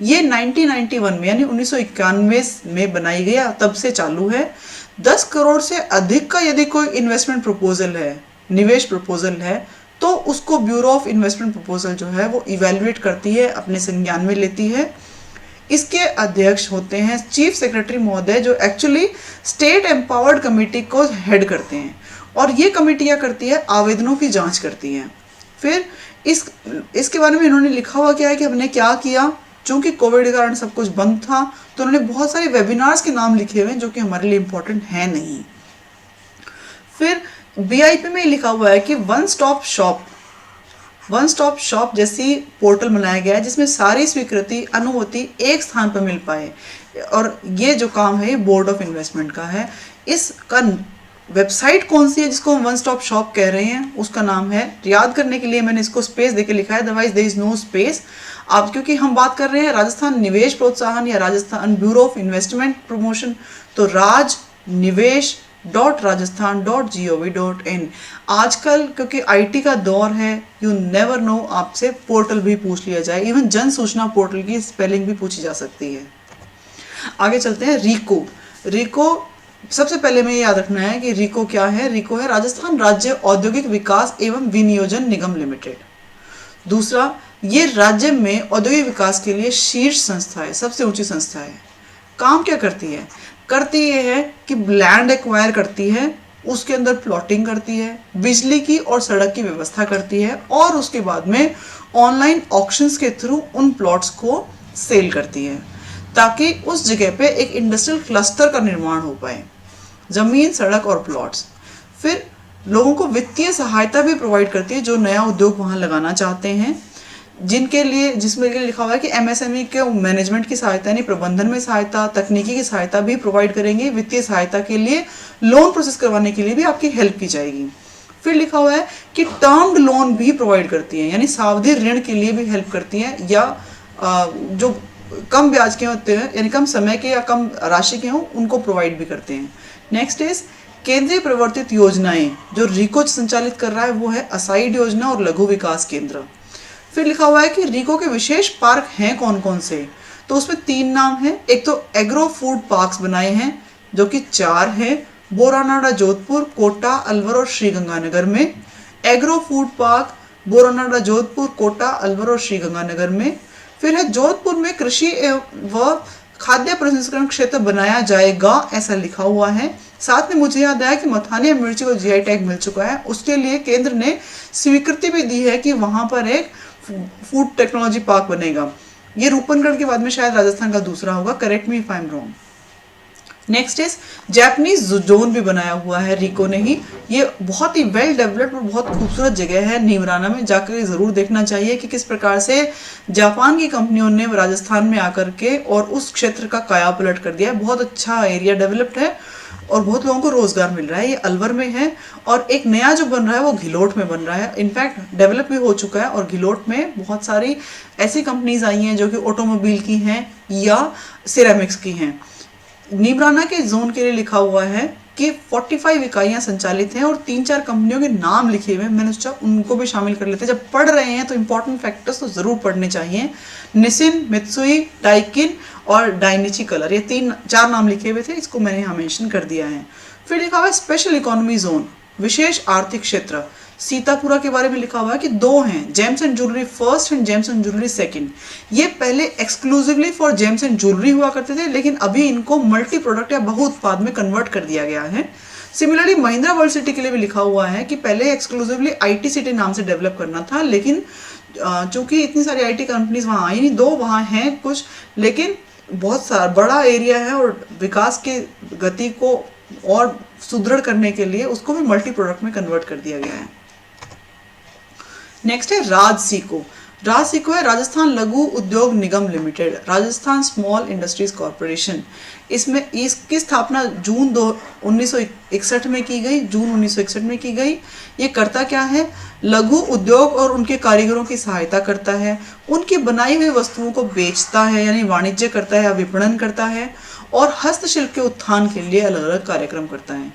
ये 1991 में यानी 1991 में बनाई गई, तब से चालू है। 10 करोड़ से अधिक का यदि कोई इन्वेस्टमेंट प्रपोजल है, निवेश प्रपोजल है, तो उसको ब्यूरो ऑफ इन्वेस्टमेंट प्रपोजल जो है वो इवेल्युएट करती है, अपने संज्ञान में लेती है। इसके अध्यक्ष होते हैं चीफ सेक्रेटरी महोदय, जो एक्चुअली स्टेट एम्पावर्ड कमेटी को हेड करते हैं, और ये कमेटी क्या करती है, आवेदनों की जांच करती है। फिर इसके बारे में इन्होंने लिखा हुआ क्या है कि हमने क्या किया, चूंकि कोविड के कारण सब कुछ बंद था, तो उन्होंने बहुत सारे वेबिनार्स के नाम लिखे हुए हैं जो कि हमारे लिए इंपॉर्टेंट है नहीं। फिर BIP में लिखा हुआ है कि वन स्टॉप शॉप जैसी पोर्टल बनाया गया है जिसमें सारी स्वीकृति अनुमति एक स्थान पर मिल पाए, और ये जो काम है ये बोर्ड ऑफ इन्वेस्टमेंट का है। इसका वेबसाइट कौन सी है जिसको हम वन स्टॉप शॉप कह रहे हैं, उसका नाम है, याद करने के लिए मैंने इसको स्पेस देके लिखा है, otherwise there is no space. आप क्योंकि हम बात कर रहे हैं राजस्थान निवेश प्रोत्साहन या Rajasthan bureau of investment promotion, तो rajnivesh.rajasthan.gov.in। आजकल क्योंकि IT का दौर है, यू नेवर नो, आपसे पोर्टल भी पूछ लिया जाए, इवन जन सूचना पोर्टल की स्पेलिंग भी पूछी जा सकती है। आगे चलते हैं। रीको सबसे पहले में याद रखना है कि रीको क्या है। रीको है राजस्थान राज्य औद्योगिक विकास एवं विनियोजन निगम लिमिटेड। दूसरा, ये राज्य में औद्योगिक विकास के लिए शीर्ष संस्था है, सबसे ऊंची संस्था है। काम क्या करती है ये है कि लैंड एक्वायर करती है, उसके अंदर प्लॉटिंग करती है, बिजली की और सड़क की व्यवस्था करती है, और उसके बाद में ऑनलाइन ऑक्शंस के थ्रू उन प्लॉट्स को सेल करती है, ताकि उस जगह पे एक इंडस्ट्रियल क्लस्टर का निर्माण हो पाए, जमीन, सड़क और प्लॉट्स। फिर लोगों को वित्तीय सहायता भी प्रोवाइड करती है जो नया उद्योग वहाँ लगाना चाहते हैं, जिसमें लिखा हुआ है कि MSME के मैनेजमेंट की सहायता यानी प्रबंधन में सहायता, तकनीकी की सहायता भी प्रोवाइड करेंगे। वित्तीय सहायता के लिए, लोन प्रोसेस करवाने के लिए भी आपकी हेल्प की जाएगी। फिर लिखा हुआ है कि टर्म्ड लोन भी प्रोवाइड करती है, यानी सावधि ऋण के लिए भी हेल्प करती है, या जो कम ब्याज के होते हैं यानी कम समय के या कम राशि के हों उनको प्रोवाइड भी करते हैं। नेक्स्ट इज केंद्रीय प्रवर्तित योजनाएं, जो रीको संचालित कर रहा है वो है असाइड योजना और लघु विकास केंद्र। फिर लिखा हुआ है कि रीको के विशेष पार्क हैं कौन कौन से, तो उसमें 3 नाम हैं। एक तो एग्रो फूड पार्क्स बनाए हैं जो कि 4 हैं, बोरानाडा जोधपुर, कोटा, अलवर और श्रीगंगानगर में। Agro food park Boranada Jodhpur, Kota, Alwar और श्रीगंगानगर में। फिर है जोधपुर में कृषि व खाद्य प्रसंस्करण क्षेत्र बनाया जाएगा, ऐसा लिखा हुआ है। साथ में मुझे याद आया कि मथानिया मिर्ची को GI टैग मिल चुका है, उसके लिए केंद्र ने स्वीकृति भी दी है कि वहां पर एक फूड टेक्नोलॉजी पार्क बनेगा। ये रूपनगढ़ के बाद में शायद राजस्थान का दूसरा होगा, correct me if I am wrong. Next is Japanese zone भी बनाया हुआ है रीको ने ही। ये बहुत ही वेल डेवलप्ड और बहुत खूबसूरत जगह है, नीमराना में जाकर जरूर देखना चाहिए कि किस प्रकार से जापान की कंपनियों ने राजस्थान में आकर के और उस क्षेत्र का काया पलट कर दिया है। बहुत अच्छा एरिया डेवलप्ड है और बहुत लोगों को रोजगार मिल रहा है। ये अलवर में है और एक नया जो बन रहा है वो घिलोट में बन रहा है, इनफैक्ट डेवलप भी हो चुका है। और घिलोट में बहुत सारी ऐसी कंपनीज आई हैं जो कि ऑटोमोबाइल की हैं या सिरेमिक्स की हैं। नीमराना के जोन के लिए लिखा हुआ है कि 45 इकाइयां संचालित हैं और 3-4 कंपनियों के नाम लिखे हुए हैं। मैंने सोचा उनको भी शामिल कर लेते हैं, जब पढ़ रहे हैं तो इंपॉर्टेंट फैक्टर्स तो जरूर पढ़ने चाहिए। निसिन, मित्सुई, डाइकिन और डाइनिची कलर, ये 3-4 नाम लिखे हुए थे, इसको मैंने यहाँ मेंशन कर दिया है। फिर लिखा हुआ है स्पेशल इकोनॉमी जोन, विशेष आर्थिक क्षेत्र। सीतापुरा के बारे में लिखा हुआ है कि 2 हैं, James and jewellery first and James and jewellery second. ये पहले exclusively for James and jewellery हुआ करते थे, लेकिन अभी इनको मल्टी प्रोडक्ट या बहु उत्पाद में कन्वर्ट कर दिया गया है। सिमिलरली महिंद्रा वर्ल्ड सिटी के लिए भी लिखा हुआ है कि पहले एक्सक्लूसिवली IT सिटी नाम से डेवलप करना था, लेकिन चूंकि इतनी सारी IT कंपनीज वहाँ आई नहीं, 2 वहाँ हैं कुछ, लेकिन बहुत सारा बड़ा एरिया है और विकास के गति को और सुदृढ़ करने के लिए उसको भी मल्टी प्रोडक्ट में कन्वर्ट कर दिया गया है। नेक्स्ट है राजसीको। राजसीको है राजस्थान लघु उद्योग निगम limited, Rajasthan small industries corporation. इसमें इसकी स्थापना जून 1961 में की गई, जून 1961 में की गई। ये करता क्या है, लघु उद्योग और उनके कारीगरों की सहायता करता है, उनकी बनाई हुई वस्तुओं को बेचता है यानी वाणिज्य करता है या विपणन करता है, और हस्तशिल्प के उत्थान के लिए अलग अलग कार्यक्रम करता है।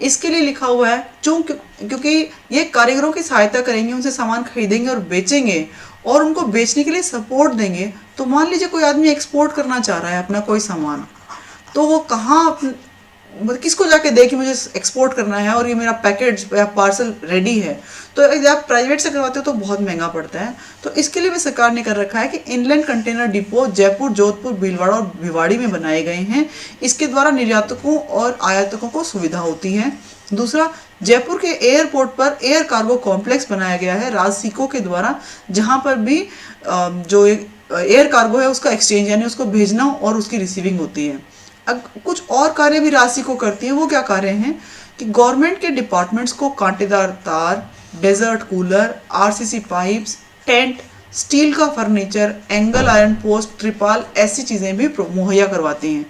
इसके लिए लिखा हुआ है क्योंकि ये कारीगरों की सहायता करेंगे, उनसे सामान खरीदेंगे और बेचेंगे और उनको बेचने के लिए सपोर्ट देंगे। तो मान लीजिए कोई आदमी एक्सपोर्ट करना चाह रहा है अपना कोई सामान, तो वो कहाँ मतलब किसको जाके दे कि मुझे एक्सपोर्ट करना है और ये मेरा पैकेज या पार्सल रेडी है। तो यदि आप प्राइवेट से करवाते हो तो बहुत महंगा पड़ता है। तो इसके लिए भी सरकार ने कर रखा है कि inland container depot Jaipur, Jodhpur, Bhilwara और भिवाड़ी में बनाए गए हैं। इसके द्वारा निर्यातकों और आयातकों को सुविधा होती है। दूसरा, जयपुर के एयरपोर्ट पर एयर कार्गो कॉम्प्लेक्स बनाया गया है राजसीको के द्वारा, जहाँ पर भी जो एयर कार्गो है उसका एक्सचेंज यानी उसको भेजना और उसकी रिसीविंग होती है। कुछ और कार्य भी राजसीको करती है। वो क्या कार्य हैं कि गवर्नमेंट के डिपार्टमेंट्स को कांटेदार तार, desert cooler, RCC pipes, tent, steel का फर्नीचर, एंगल आयरन पोस्ट, त्रिपाल, ऐसी चीज़ें भी मुहैया करवाती हैं।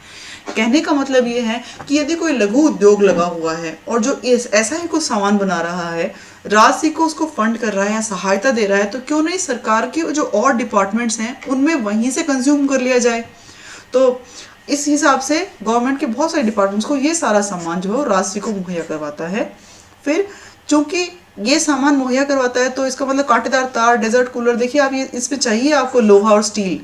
कहने का मतलब ये है कि यदि कोई लघु उद्योग लगा हुआ है और जो ऐसा ही कुछ सामान बना रहा है, राजसीको उसको फंड कर रहा है या सहायता दे रहा है, तो क्यों नहीं सरकार के जो और डिपार्टमेंट्स हैं उनमें वहीं से कंज्यूम कर लिया जाए। तो इस हिसाब से गवर्नमेंट के बहुत सारे डिपार्टमेंट्स को ये सारा सामान जो है राजसीको मुहैया करवाता है। फिर चूंकि ये सामान मुहैया करवाता है तो इसका मतलब कांटेदार तार, डेजर्ट कूलर, देखिए आप ये इसमें चाहिए आपको लोहा और स्टील।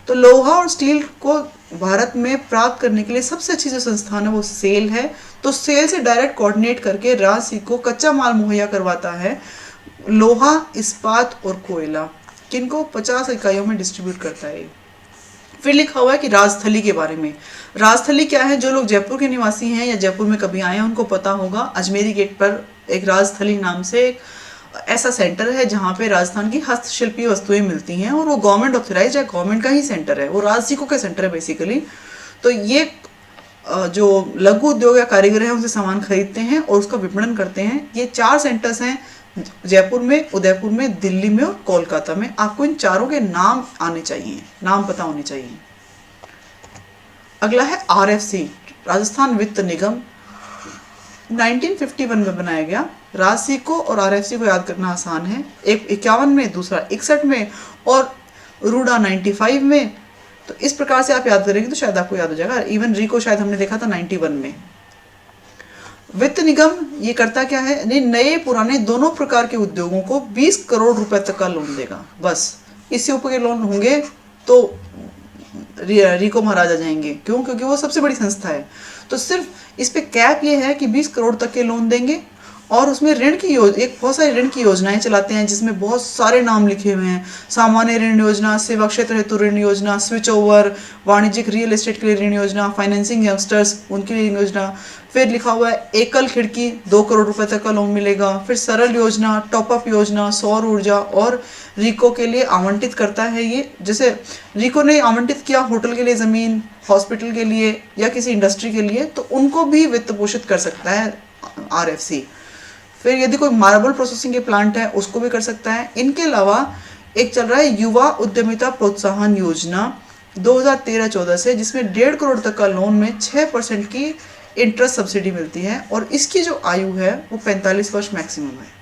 तो लोहा और स्टील को भारत में प्राप्त करने के लिए सबसे अच्छी जो संस्थान है वो सेल है। तो सेल से डायरेक्ट कोऑर्डिनेट करके राजसीको कच्चा माल मुहैया करवाता है, लोहा, इस्पात और कोयला, किनको 50 इकाइयों में डिस्ट्रीब्यूट करता है। फिर लिखा हुआ है कि राजस्थली के बारे में। राजस्थली क्या है, जो लोग जयपुर के निवासी हैं या जयपुर में कभी आए हैं उनको पता होगा। अजमेरी गेट पर एक राजस्थली नाम से एक ऐसा सेंटर है जहाँ पे राजस्थान की हस्तशिल्पी वस्तुएं मिलती हैं और वो गवर्नमेंट ऑथराइज है, गवर्नमेंट का ही सेंटर है, वो राजसीको का सेंटर है बेसिकली। तो ये जो लघु उद्योग या कारीगर हैं उनसे सामान खरीदते हैं और उसका विपणन करते हैं। ये 4 सेंटर्स हैं, जयपुर में, उदयपुर में, दिल्ली में और कोलकाता में। आपको इन चारों के नाम आने चाहिए, नाम पता होने चाहिए। अगला है RFC, राजस्थान वित्त निगम, 1951 में बनाया गया। राजसीको और RFC को याद करना आसान है, एक 51 में, दूसरा 61 में और रूडा 95 में। तो इस प्रकार से आप याद करेंगे तो शायद आपको याद हो जाएगा। इवन रिको शायद हमने देखा था 91 में। वित्त निगम ये करता क्या है, नए पुराने दोनों प्रकार के उद्योगों को 20 करोड़ रुपए तक का लोन देगा। बस इससे ऊपर के लोन होंगे तो रिको महाराजा जाएंगे। क्यों? क्योंकि वो सबसे बड़ी संस्था है। तो सिर्फ इस पे कैप ये है कि 20 करोड़ तक के लोन देंगे और उसमें ऋण की एक बहुत सारी ऋण की योजनाएं चलाते हैं जिसमें बहुत सारे नाम लिखे हुए हैं। सामान्य ऋण योजना, सेवा क्षेत्र हेतु ऋण योजना, स्विच ओवर, वाणिज्यिक रियल एस्टेट के लिए ऋण योजना, फाइनेंसिंग यंगस्टर्स उनके लिए ऋण योजना। फिर लिखा हुआ है एकल खिड़की 2 करोड़ रुपए तक का लोन मिलेगा। फिर सरल योजना, टॉपअप योजना, सौर ऊर्जा, और रिको के लिए आवंटित करता है ये, जैसे रिको ने आवंटित किया होटल के लिए ज़मीन, हॉस्पिटल के लिए या किसी इंडस्ट्री के लिए, तो उनको भी वित्त पोषित कर सकता है RFC। फिर यदि कोई मार्बल प्रोसेसिंग के प्लांट है उसको भी कर सकता है। इनके अलावा एक चल रहा है युवा उद्यमिता प्रोत्साहन योजना 2013-14 से, जिसमें 1.5 करोड़ तक का लोन में 6% की इंटरेस्ट सब्सिडी मिलती है और इसकी जो आयु है वो 45 वर्ष मैक्सिमम है।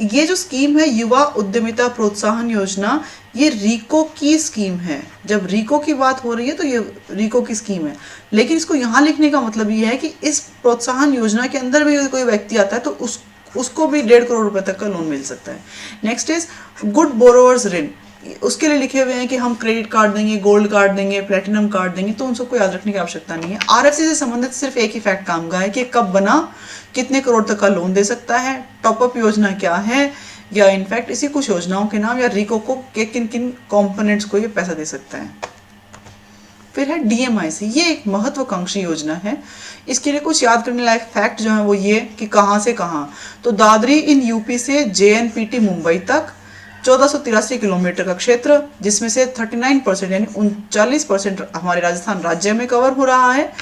ये जो स्कीम है युवा उद्यमिता प्रोत्साहन योजना, ये रिको की स्कीम है। जब रिको की बात हो रही है तो ये रिको की स्कीम है, लेकिन इसको यहाँ लिखने का मतलब ये है कि इस प्रोत्साहन योजना के अंदर भी कोई व्यक्ति आता है तो उसको भी 1.5 करोड़ रुपए तक का लोन मिल सकता है। नेक्स्ट इज गुड बोरोवर्स ऋण। उसके लिए लिखे हुए हैं कि हम क्रेडिट कार्ड देंगे, गोल्ड कार्ड देंगे, प्लेटिनम कार्ड देंगे, तो उन सबको याद रखने की आवश्यकता नहीं है। आरएफसी से संबंधित सिर्फ एक ही फैक्ट काम का है कि कब बना, कितने करोड़ तक का लोन दे सकता है, टॉपअप योजना क्या है, या इनफैक्ट इसी कुछ योजनाओं के नाम, या रिको को के किन किन कॉम्पोनेंट्स को ये पैसा दे सकता है। फिर है डीएमआईसी, ये एक महत्वाकांक्षी योजना है। इसके लिए कुछ याद करने लायक फैक्ट जो है वो ये कि कहाँ से कहाँ, तो दादरी इन यूपी से जेएनपीटी मुंबई तक 1483 किलोमीटर का क्षेत्र, जिसमें से 39% यानी 39% हमारे राजस्थान राज्य में कवर हो रहा है।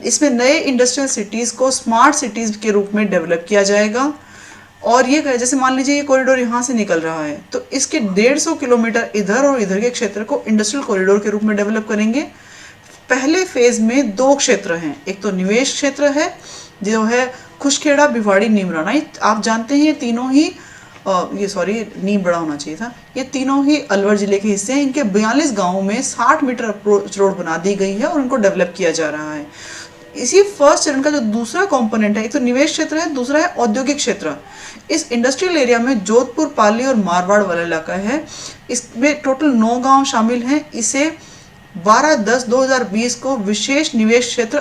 इसमें नए इंडस्ट्रियल सिटीज को स्मार्ट सिटीज के रूप में डेवलप किया जाएगा। और ये जैसे मान लीजिए ये कॉरिडोर यहाँ से निकल रहा है, तो इसके 150 किलोमीटर इधर और इधर के क्षेत्र को इंडस्ट्रियल कॉरिडोर के रूप में डेवलप करेंगे। पहले फेज में 2 क्षेत्र हैं, एक तो निवेश क्षेत्र है जो है खुशखेड़ा, भिवाड़ी, नीमराना। आप जानते हैं ये तीनों ही नीम बड़ा होना चाहिए था, ये तीनों ही अलवर जिले के हिस्से हैं। इनके 42 गांवों में 60 मीटर अप्रोच रोड बना दी गई है और उनको डेवलप किया जा रहा है। इसी फर्स्ट चरण का जो दूसरा कंपोनेंट है, एक तो निवेश क्षेत्र है, दूसरा है औद्योगिक क्षेत्र। इस इंडस्ट्रियल एरिया में जोधपुर, पाली और मारवाड़ वाला इलाका है। इसमें टोटल 9 गांव शामिल हैं। इसे 12/10/2020 को विशेष निवेश क्षेत्र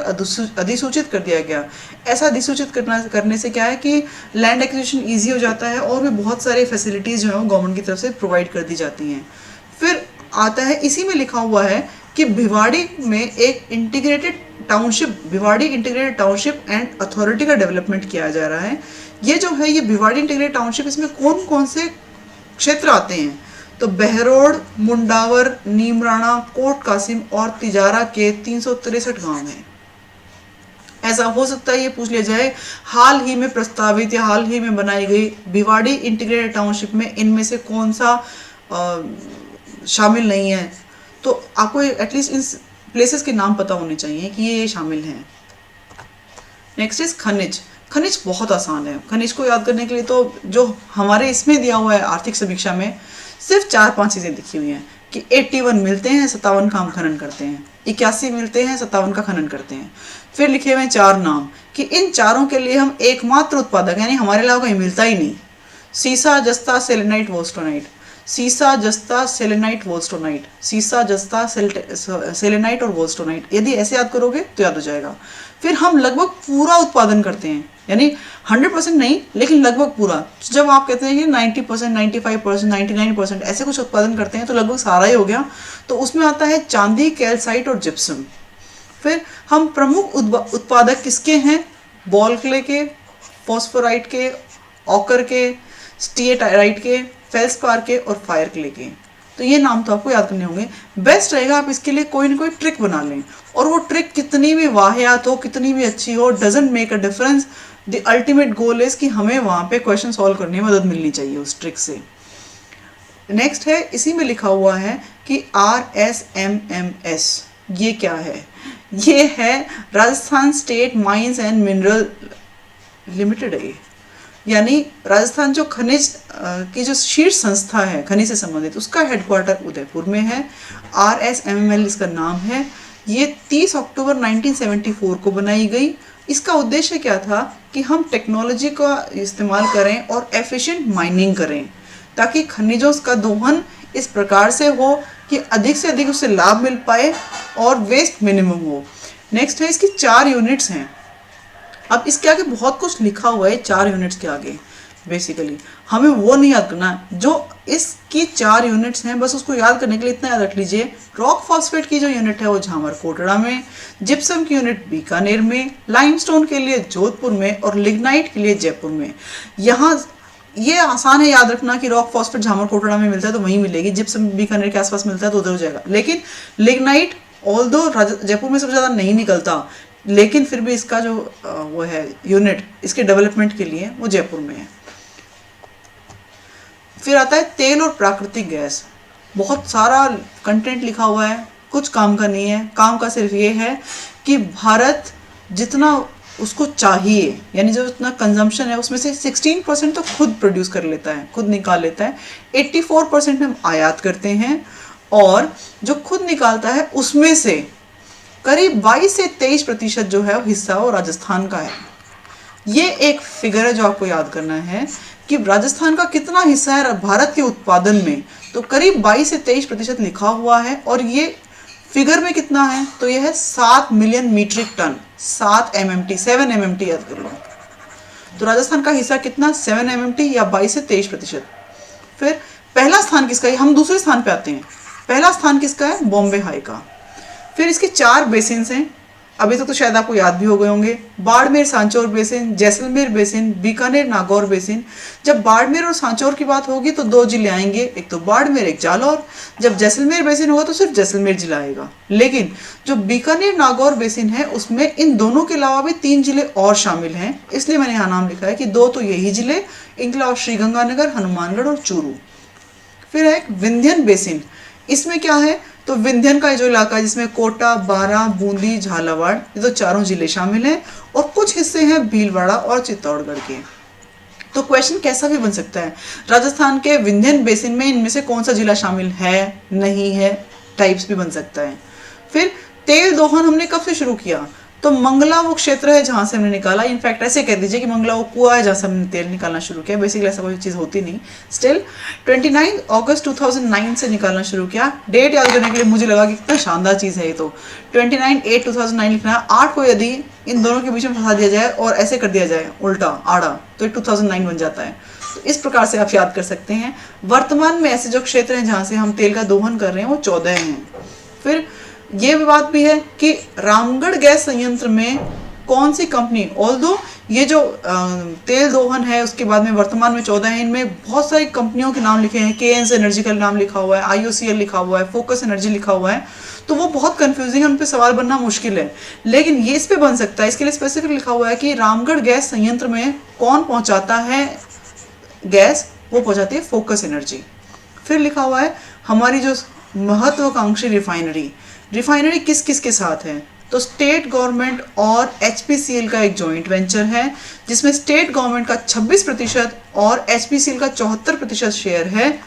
अधिसूचित कर दिया गया। ऐसा अधिसूचित करने से क्या है कि लैंड एक्विजिशन ईजी हो जाता है और भी बहुत सारे फैसिलिटीज़ जो है वो गवर्नमेंट की तरफ से प्रोवाइड कर दी जाती हैं। फिर आता है, इसी में लिखा हुआ है कि भिवाड़ी में एक integrated township, Bhiwadi integrated township and authority का डेवलपमेंट किया जा रहा है। ये जो है ये भिवाड़ी इंटीग्रेटेड टाउनशिप, इसमें कौन कौन से क्षेत्र आते हैं, तो बहरोड, मुंडावर, नीमराना, कोट कासिम और तिजारा के 363 गांव हैं। ऐसा हो सकता है ये पूछ लिया जाए हाल ही में प्रस्तावित या हाल ही में बनाई गई भिवाड़ी इंटीग्रेटेड टाउनशिप में इनमें से कौन सा शामिल नहीं है, तो आपको एटलीस्ट इन प्लेसेस के नाम पता होने चाहिए कि ये शामिल हैं। नेक्स्ट इज खनिज। खनिज बहुत आसान है। खनिज को याद करने के लिए तो जो हमारे इसमें दिया हुआ है आर्थिक समीक्षा में, सिर्फ 4-5 चीज़ें लिखी हुई हैं कि 81 मिलते हैं, 57 का हम खनन करते हैं, 81 मिलते हैं, 57 का खनन करते हैं। फिर लिखे हुए हैं 4 नाम कि इन चारों के लिए हम एकमात्र उत्पादक, यानी हमारे अलावा कहीं मिलता ही नहीं, सीसा, जस्ता, सेलेनाइट, वोल्स्टोनाइट, सीसा, जस्ता, सेलेनाइट, वोल्स्टोनाइट, सीसा, जस्ता, सेलेनाइट और वोल्स्टोनाइट। यदि ऐसे याद करोगे तो याद हो जाएगा। फिर हम लगभग पूरा उत्पादन करते हैं, यानी 100% नहीं लेकिन लगभग पूरा। जब आप कहते हैं कि 90%, 95%, 99% ऐसे कुछ उत्पादन करते हैं तो लगभग सारा ही हो गया। तो उसमें आता है चांदी, कैल्साइट और जिप्सम। फिर हम प्रमुख उत्पादक किसके हैं, बॉल क्ले के, फॉस्फोराइट के, ऑकर के, स्टीएटाइराइट के, फेल्सपार के और फायर क्ले के। तो ये नाम तो आपको याद करने होंगे। बेस्ट रहेगा आप इसके लिए कोई ना कोई ट्रिक बना लें, और वो ट्रिक कितनी भी वाहियात हो, कितनी भी अच्छी हो, doesn't make a difference. The ultimate goal is कि हमें वहाँ पे क्वेश्चन सॉल्व करने में मदद मिलनी चाहिए उस ट्रिक से। नेक्स्ट है, इसी में लिखा हुआ है कि RSMMS ये क्या है, ये है Rajasthan state mines and mineral limited है, यानी राजस्थान जो खनिज की जो शीर्ष संस्था है खनिज से संबंधित, उसका हेडक्वार्टर उदयपुर में है। RSMML इसका नाम है। ये 30 अक्टूबर 1974 को बनाई गई। इसका उद्देश्य क्या था कि हम टेक्नोलॉजी का इस्तेमाल करें और एफिशिएंट माइनिंग करें, ताकि खनिजों का दोहन इस प्रकार से हो कि अधिक से अधिक उससे लाभ मिल पाए और वेस्ट मिनिमम हो। नेक्स्ट है, इसकी 4 यूनिट्स हैं। अब इसके आगे बहुत कुछ लिखा हुआ है 4 यूनिट्स के आगे। बेसिकली हमें वो नहीं याद करना, जो इसकी 4 यूनिट्स हैं बस उसको याद करने के लिए इतना याद रख लीजिए। रॉक फॉस्फेट की जो यूनिट है वो झामरकोटड़ा में, जिप्सम की यूनिट बीकानेर में, लाइमस्टोन के लिए जोधपुर में और लिग्नाइट के लिए जयपुर में। यहाँ ये आसान है याद रखना कि रॉक फॉस्फेट झामरकोटड़ा में मिलता है तो वहीं मिलेगी, जिप्सम बीकानेर के आसपास मिलता है तो उधर हो जाएगा। लेकिन लिग्नाइट ऑल्दो जयपुर में सबसे ज़्यादा नहीं निकलता, लेकिन फिर भी इसका जो वो है यूनिट इसके डेवलपमेंट के लिए वो जयपुर में है। फिर आता है तेल और प्राकृतिक गैस। बहुत सारा कंटेंट लिखा हुआ है, कुछ काम का नहीं है। काम का सिर्फ ये है कि भारत जितना उसको चाहिए, यानी जो इतना कंजम्पशन है उसमें से 16% तो खुद प्रोड्यूस कर लेता है, खुद निकाल लेता है। 84% हम आयात करते हैं, और जो खुद निकालता है उसमें से करीब 22 से 23% जो है वो हिस्सा वो राजस्थान का है। ये एक फिगर है जो आपको याद करना है कि राजस्थान का कितना हिस्सा है भारत के उत्पादन में, तो करीब 22 से 23% लिखा हुआ है। और ये फिगर में कितना है, तो ये है 7 million metric ton, 7 MMT, 7 MMT याद कर लो। तो राजस्थान का हिस्सा कितना, 7 MMT या 22 से 23%। फिर पहला स्थान किसका है, हम दूसरे स्थान पे आते हैं। पहला स्थान किसका है, बॉम्बे हाई का। फिर इसके 4 बेसिन हैं, अभी तक तो शायद आपको याद भी हो गए होंगे। Barmer Sanchore basin, Jaisalmer basin, Bikaner Nagaur basin. जब बाड़मेर और सांचौर की बात होगी तो 2 जिले आएंगे, एक तो बाड़मेर, एक जालौर। जब जैसलमेर बेसिन होगा तो सिर्फ जैसलमेर जिला आएगा। लेकिन जो बीकानेर नागौर बेसिन है उसमें इन दोनों के अलावा भी 3 जिले और शामिल हैं, इसलिए मैंने यहाँ नाम लिखा है कि 2 तो यही जिले, इनके अलावा श्रीगंगानगर, हनुमानगढ़ और चूरू। फिर है एक विंध्यन बेसिन, इसमें क्या है, तो विंध्यन का जो इलाका है जिसमें कोटा, बारा, बूंदी, झालावाड़, ये तो चारों जिले शामिल हैं। और कुछ हिस्से हैं भीलवाड़ा और चित्तौड़गढ़ के। तो क्वेश्चन कैसा भी बन सकता है, राजस्थान के विंध्यन बेसिन में इनमें से कौन सा जिला शामिल है, नहीं है, टाइप्स भी बन सकता है। फिर तेल दोहन हमने कब से शुरू किया, तो मंगला वो क्षेत्र है जहां से हमने निकाला। इनफैक्ट ऐसे कह दीजिए कि मंगला वो कुआं है जहां से हमने तेल निकालना शुरू किया। बेसिकली ऐसा कोई चीज़ होती नहीं। स्टिल 29 अगस्त 2009 से निकालना शुरू किया। डेट याद करने के लिए मुझे लगा कि कितना शानदार चीज़ है ये। तो 29/8/2009 लिखना है। 8 को यदि इन दोनों के बीच में फंसा दिया जाए और ऐसे कर दिया जाए उल्टा आड़ा, तो 2009 बन जाता है। तो इस प्रकार से आप याद कर सकते हैं। वर्तमान में ऐसे जो क्षेत्र हैं जहाँ से हम तेल का दोहन कर रहे हैं वो 14 हैं। फिर ये बात भी है कि रामगढ़ गैस संयंत्र में कौन सी कंपनी, ऑल्दो ये जो तेल दोहन है उसके बाद में वर्तमान में 14 है, इनमें बहुत सारी कंपनियों के नाम लिखे हैं। केएनस एनर्जी का नाम लिखा हुआ है, IOCL लिखा हुआ है, फोकस एनर्जी लिखा हुआ है। तो वो बहुत कंफ्यूजिंग है, उन पर सवाल बनना मुश्किल है। लेकिन ये इस पे बन सकता है, इसके लिए स्पेसिफिक लिखा हुआ है कि रामगढ़ गैस संयंत्र में कौन पहुंचाता है गैस, वो पहुंचाती है फोकस एनर्जी। फिर लिखा हुआ है हमारी जो महत्वाकांक्षी रिफाइनरी किस किस के साथ है, तो स्टेट गवर्नमेंट और HPCL का एक जॉइंट वेंचर है जिसमें स्टेट गवर्नमेंट का 26% और HPCL का 74% शेयर है।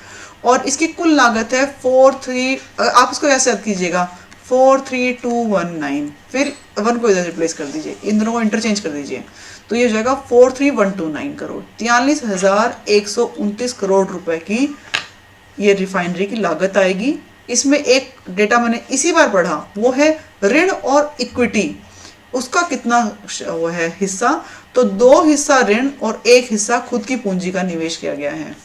और इसकी कुल लागत है 43, आप इसको ऐसे याद कीजिएगा 43219, फिर 1 को इधर रिप्लेस कर दीजिए, इन दोनों को इंटरचेंज कर दीजिए, तो ये हो जाएगा 43129 करोड़, 43,129 करोड़ रुपए की ये रिफाइनरी की लागत आएगी। इसमें एक डेटा मैंने इसी बार पढ़ा, वो है ऋण और इक्विटी, उसका कितना वो है हिस्सा, तो 2 हिस्सा ऋण और 1 हिस्सा खुद की पूंजी का निवेश किया गया है।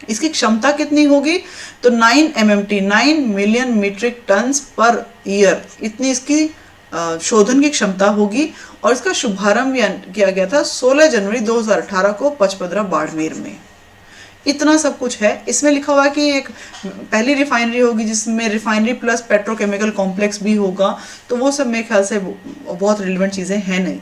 इसकी क्षमता कितनी होगी, तो 9 MMT, 9 million metric tons per year, इतनी इसकी शोधन की क्षमता होगी। और इसका शुभारंभ किया गया था 16 जनवरी 2018 को पचपदरा बाड़मेर में। इतना सब कुछ है। इसमें लिखा हुआ है कि एक पहली रिफाइनरी होगी जिसमें रिफाइनरी प्लस पेट्रोकेमिकल कॉम्प्लेक्स भी होगा, तो वो सब मेरे ख्याल से बहुत रिलेवेंट चीज़ें हैं नहीं।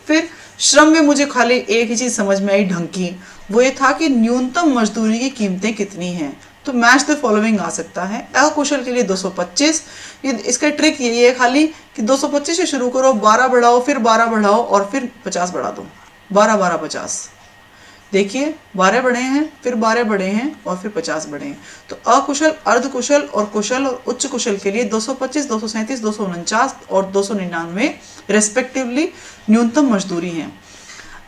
फिर श्रम में मुझे खाली एक ही चीज़ समझ में आई ढंग की, वो ये था कि न्यूनतम मजदूरी की कीमतें कितनी हैं, तो मैच द फॉलोइंग आ सकता है। अकुशल के लिए 225, इसका ट्रिक यही है खाली कि 225 से शुरू करो, 12 बढ़ाओ, फिर 12 बढ़ाओ और फिर 50 बढ़ा दो, 12 12 50। देखिए 12 बढ़े हैं, फिर 12 बढ़े हैं और फिर 50 बढ़े हैं। तो अकुशल, अर्धकुशल और कुशल और उच्च कुशल के लिए 225, 237, 249 और 299 रेस्पेक्टिवली न्यूनतम मजदूरी है।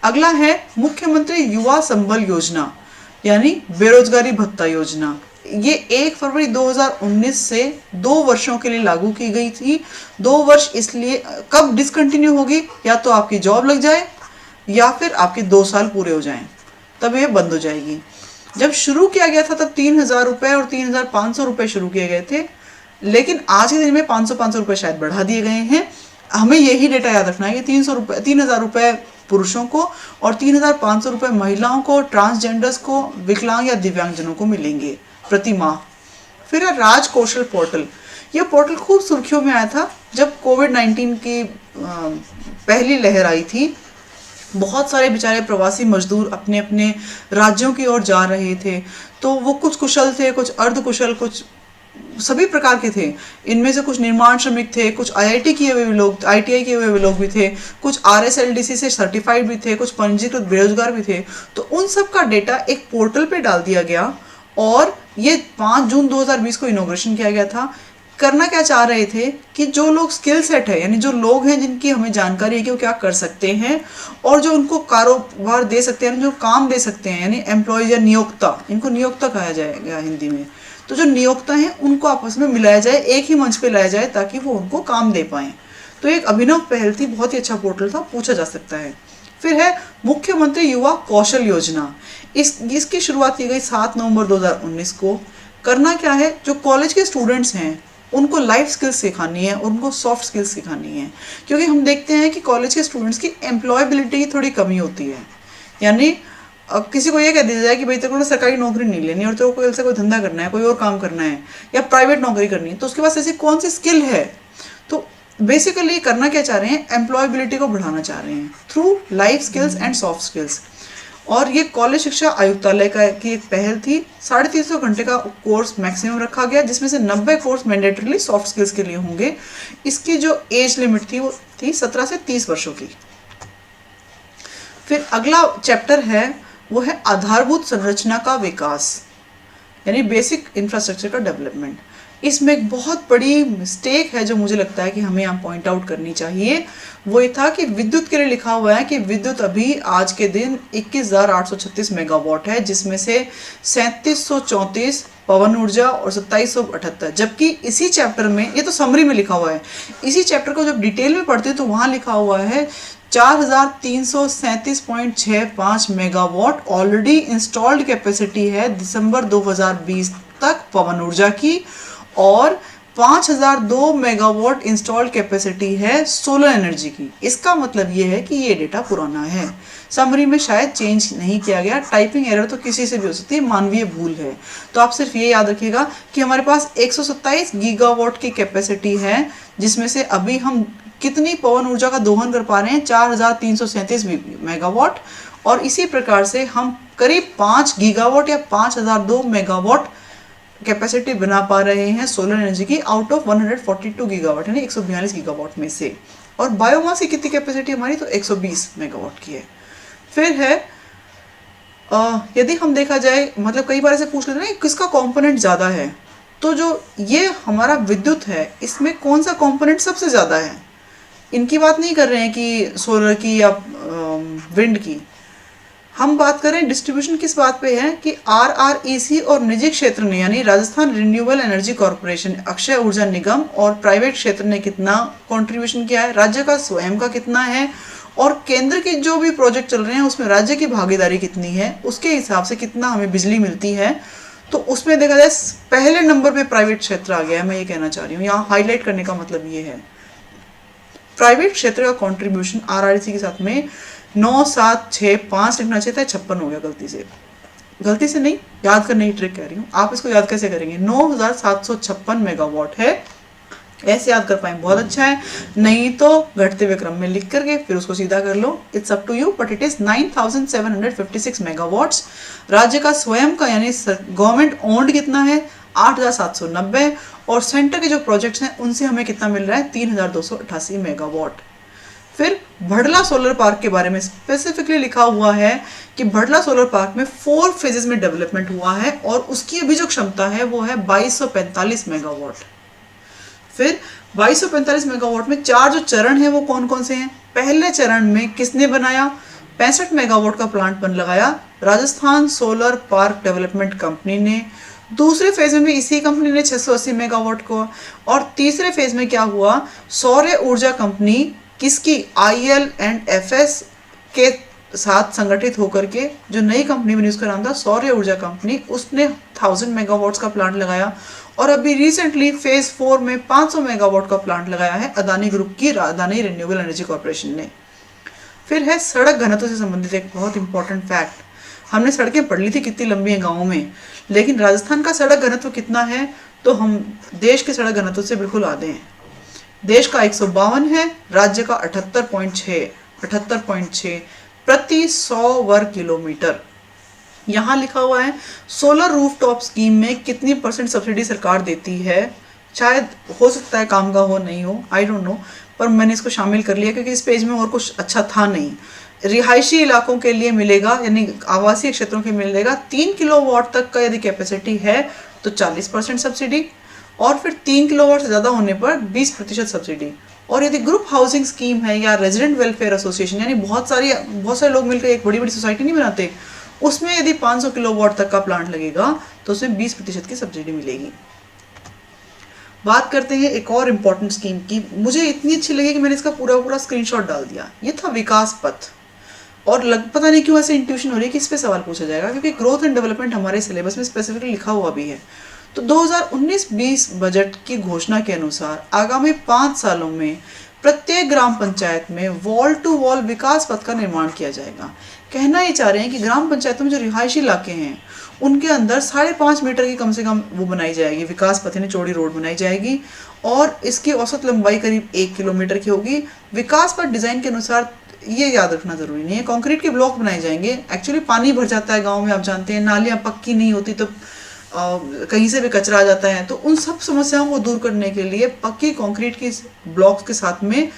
अगला है मुख्यमंत्री युवा संबल योजना, यानी बेरोजगारी भत्ता योजना। ये 1 फरवरी 2019 से 2 वर्षों के लिए लागू की गई थी। 2 वर्ष इसलिए, कब डिसकंटिन्यू होगी, या तो आपकी जॉब लग जाए या फिर आपके 2 साल पूरे हो जाएं, तब ये बंद हो जाएगी। जब शुरू किया गया था तब 3,000 रुपये और 3,500 रुपये शुरू किए गए थे, लेकिन आज के दिन में 500 रुपये शायद बढ़ा दिए गए हैं। हमें यही डेटा याद रखना है कि 3,000 रुपये पुरुषों को और 3,500 रुपये महिलाओं को, ट्रांसजेंडर्स को, विकलांग या दिव्यांगजनों को मिलेंगे प्रति माह। फिर है राज कौशल पोर्टल। यह पोर्टल खूब सुर्खियों में आया था जब कोविड-19 की पहली लहर आई थी। बहुत सारे बेचारे प्रवासी मजदूर अपने अपने राज्यों की ओर जा रहे थे, तो वो कुछ कुशल थे, कुछ अर्धकुशल, कुछ सभी प्रकार के थे। इनमें से कुछ निर्माण श्रमिक थे, कुछ IIT किए हुए लोग, ITI किए हुए लोग भी थे, कुछ RSLDC से सर्टिफाइड भी थे, कुछ पंजीकृत बेरोजगार भी थे। तो उन सब का डेटा एक पोर्टल पे डाल दिया गया और ये 5 जून 2020 को इनॉग्रेशन किया गया था। करना क्या चाह रहे थे कि जो लोग स्किल सेट है, यानी जो लोग हैं जिनकी हमें जानकारी है कि वो क्या कर सकते हैं और जो उनको कारोबार दे सकते हैं, जो काम दे सकते हैं, यानी एम्प्लॉय या नियोक्ता, इनको नियोक्ता कहा जाएगा हिंदी में। तो जो नियोक्ता हैं उनको आपस में मिलाया जाए, एक ही मंच पे लाया जाए ताकि वो उनको काम दे पाएँ। तो एक अभिनव पहल थी, बहुत ही अच्छा पोर्टल था, पूछा जा सकता है। फिर है मुख्यमंत्री युवा कौशल योजना। इसकी शुरुआत की गई 7 नवंबर 2019 को। करना क्या है, जो कॉलेज के स्टूडेंट्स हैं उनको लाइफ स्किल्स सिखानी है और उनको सॉफ्ट स्किल्स सिखानी है, क्योंकि हम देखते हैं कि कॉलेज के स्टूडेंट्स की एम्प्लॉयबिलिटी की थोड़ी कमी होती है। यानी किसी को ये कह दिया जाए कि भाई तेरे को सरकारी नौकरी नहीं लेनी और तेरे को ऐसा कोई धंधा करना है, कोई और काम करना है या प्राइवेट नौकरी करनी है, तो उसके पास ऐसी कौन सी स्किल है। तो बेसिकली करना क्या चाह रहे हैं, एम्प्लॉयबिलिटी को बढ़ाना चाह रहे हैं through life skills and soft skills. और ये कॉलेज शिक्षा आयुक्तालय की एक पहल थी। 350 घंटे का कोर्स मैक्सिमम रखा गया, जिसमें से 90 कोर्स मैंडेटरीली सॉफ्ट स्किल्स के लिए होंगे। इसकी जो एज लिमिट थी वो थी 17 से 30 वर्षों की। फिर अगला चैप्टर है वो है आधारभूत संरचना का विकास, यानी बेसिक इंफ्रास्ट्रक्चर का डेवलपमेंट। इसमें एक बहुत बड़ी मिस्टेक है जो मुझे लगता है कि हमें यहाँ पॉइंट आउट करनी चाहिए। वो ये था कि विद्युत के लिए लिखा हुआ है कि विद्युत अभी आज के दिन 21,836 मेगावाट है, जिसमें से 3734 पवन ऊर्जा और 2778, जबकि इसी चैप्टर में, ये तो समरी में लिखा हुआ है, इसी चैप्टर को जब डिटेल में पढ़ते हैं तो वहाँ लिखा हुआ है 4337.65 मेगावाट ऑलरेडी इंस्टॉल्ड कैपेसिटी है दिसंबर 2020 तक पवन ऊर्जा की, और 5002 मेगावाट इंस्टॉल्ड कैपेसिटी है सोलर एनर्जी की। इसका मतलब ये है कि ये डेटा पुराना है, समरी में शायद चेंज नहीं किया गया। टाइपिंग एरर तो किसी से भी हो सकती है, मानवीय भूल है। तो आप सिर्फ ये याद रखिएगा कि हमारे पास 127 गीगावाट की कैपेसिटी है, जिसमें से अभी हम कितनी पवन ऊर्जा का दोहन कर पा रहे हैं, 4337 मेगावाट, और इसी प्रकार से हम करीब 5 गीगावाट या 5002 मेगावाट कैपेसिटी बना पा रहे हैं सोलर एनर्जी की आउट ऑफ 142 गीगावाट, यानी 142 गीगावाट में से। और बायोमास की कितनी कैपेसिटी हमारी, तो 120 मेगावाट की है। फिर है यदि हम देखा जाए, मतलब कई बार ऐसे पूछ लेते हैं ना किसका कंपोनेंट ज़्यादा है, तो जो ये हमारा विद्युत है इसमें कौन सा कंपोनेंट सबसे ज़्यादा है। इनकी बात नहीं कर रहे हैं कि सोलर की या विंड की, हम बात करें डिस्ट्रीब्यूशन किस बात पे है कि RREC और निजी क्षेत्र ने, यानी Rajasthan renewable energy corporation, Akshay ऊर्जा निगम और प्राइवेट क्षेत्र ने कितना कंट्रीब्यूशन किया है, राज्य का स्वयं का कितना है, और केंद्र के जो भी प्रोजेक्ट चल रहे हैं उसमें राज्य की भागीदारी कितनी है, उसके हिसाब से कितना हमें बिजली मिलती है। तो उसमें देखा जाए पहले नंबर पे प्राइवेट क्षेत्र आ गया है। मैं ये कहना चाह रही हूँ, यहाँ हाईलाइट करने का मतलब ये है प्राइवेट क्षेत्र का कॉन्ट्रीब्यूशन RREC के साथ में 9765 लिखना चाहिए था, 56 हो गया गलती से नहीं, याद करने की ट्रिक कह रही हूँ। आप इसको याद कैसे करेंगे, 9756 मेगावाट है, ऐसे याद कर पाए बहुत अच्छा है, नहीं तो घटते हुए क्रम में लिख करके फिर उसको सीधा कर लो, it's up to you, but it is 9756 megawatts. राज्य का स्वयं का यानी गवर्नमेंट ओन्ड कितना है, 8790, और सेंटर के जो प्रोजेक्ट्स हैं उनसे हमें कितना मिल रहा है, 3288 मेगावाट। फिर भड़ला सोलर पार्क के बारे में स्पेसिफिकली लिखा हुआ है कि भड़ला सोलर पार्क में 4 फेजेस में डेवलपमेंट हुआ है और उसकी अभी जो क्षमता है वो है 2245 मेगावाट। फिर 2245 मेगावाट में 4 जो चरण है वो कौन कौन से हैं। पहले चरण में किसने बनाया, 65 मेगावाट का प्लांट बन लगाया Rajasthan solar park development company ने। दूसरे फेज में भी इसी कंपनी ने 680 मेगावाट को, और तीसरे फेज में क्या हुआ, सौर ऊर्जा कंपनी किसकी, IL&FS के साथ संगठित होकर के जो नई कंपनी बनी उसका नाम था सौर ऊर्जा कंपनी, उसने 1000 मेगावाट्स का प्लांट लगाया। और अभी रिसेंटली फेज 4 में 500 मेगावाट का प्लांट लगाया है अदानी ग्रुप की, अदानी रिन्यूएबल एनर्जी कॉर्पोरेशन ने। फिर है सड़क घनत्व से संबंधित एक बहुत इंपॉर्टेंट फैक्ट। हमने सड़कें पढ़ ली थी कितनी लंबी है गाँव में, लेकिन राजस्थान का सड़क घनत्व कितना है, तो हम देश के सड़क घनत्व से बिल्कुल आगे हैं। देश का 152 है, राज्य का 78.6 प्रति 100 वर्ग किलोमीटर। यहाँ लिखा हुआ है सोलर रूफटॉप स्कीम में कितनी % सब्सिडी सरकार देती है। शायद हो सकता है काम का हो नहीं हो, आई डोंट नो, पर मैंने इसको शामिल कर लिया क्योंकि इस पेज में और कुछ अच्छा था नहीं। रिहायशी इलाकों के लिए मिलेगा, यानी आवासीय क्षेत्रों के मिलेगा 3 किलोवाट तक का यदि कैपेसिटी है तो 40% सब्सिडी, और फिर 3 किलोवाट से ज़्यादा होने पर 20% सब्सिडी। और यदि ग्रुप हाउसिंग स्कीम है या रेजिडेंट वेलफेयर एसोसिएशन, यानी बहुत सारे लोग मिलकर एक बड़ी बड़ी सोसाइटी नहीं बनाते, उसमें यदि 500 किलोवाट तक का प्लांट लगेगा तो उसमें 20% की सब्सिडी मिलेगी। बात करते हैं एक और इम्पॉर्टेंट स्कीम की, मुझे इतनी अच्छी लगी कि मैंने इसका पूरा स्क्रीनशॉट डाल दिया। ये था विकास पथ। और पता नहीं क्यों ऐसे इंट्यूशन हो रही है कि इस पे सवाल पूछा जाएगा, क्योंकि ग्रोथ एंड डेवलपमेंट हमारे सिलेबस में स्पेसिफिकली लिखा हुआ भी है। तो 2019-20 बजट की घोषणा के अनुसार आगामी 5 सालों में प्रत्येक ग्राम पंचायत में वॉल टू वॉल विकास पथ का निर्माण किया जाएगा। कहना ये चाह रहे हैं कि ग्राम पंचायतों में जो रिहायशी इलाके हैं उनके अंदर 5.5 मीटर की कम से कम वो बनाई जाएगी, विकास पथ यानी चौड़ी रोड बनाई जाएगी, और इसकी औसत लंबाई करीब 1 किलोमीटर की होगी। विकास पथ डिजाइन के अनुसार, ये याद रखना जरूरी नहीं है, कंक्रीट के ब्लॉक बनाए जाएंगे। एक्चुअली पानी भर जाता है गांव में, आप जानते हैं, नालियां पक्की नहीं होती तो कहीं से भी कचरा आ जाता है, तो उन सब समस्याओं को दूर करने के लिए पक्की कंक्रीट की ब्लॉक्स के साथ में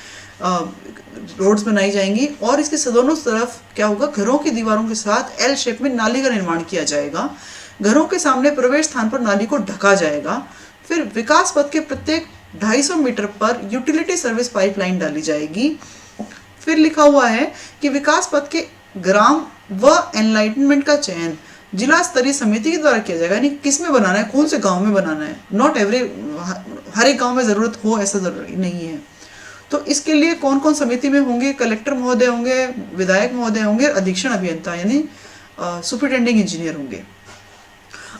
रोड्स बनाई जाएंगी। और इसके दोनों तरफ क्या होगा, घरों की दीवारों के साथ एल शेप में नाली का निर्माण किया जाएगा। घरों के सामने प्रवेश स्थान पर नाली को ढका जाएगा। फिर विकास पथ के प्रत्येक 250 मीटर पर यूटिलिटी सर्विस पाइपलाइन डाली जाएगी। फिर लिखा हुआ है कि विकास पथ के ग्राम व एनलाइटनमेंट का चयन जिला स्तरीय समिति के द्वारा किया जाएगा, यानी किस में बनाना है, कौन से गांव में बनाना है। नॉट हर एक गांव में जरूरत हो ऐसा जरूरी नहीं है। तो इसके लिए कौन कौन समिति में होंगे, कलेक्टर महोदय होंगे, विधायक महोदय होंगे, अधीक्षण अभियंता यानी सुपरिटेंडिंग इंजीनियर होंगे।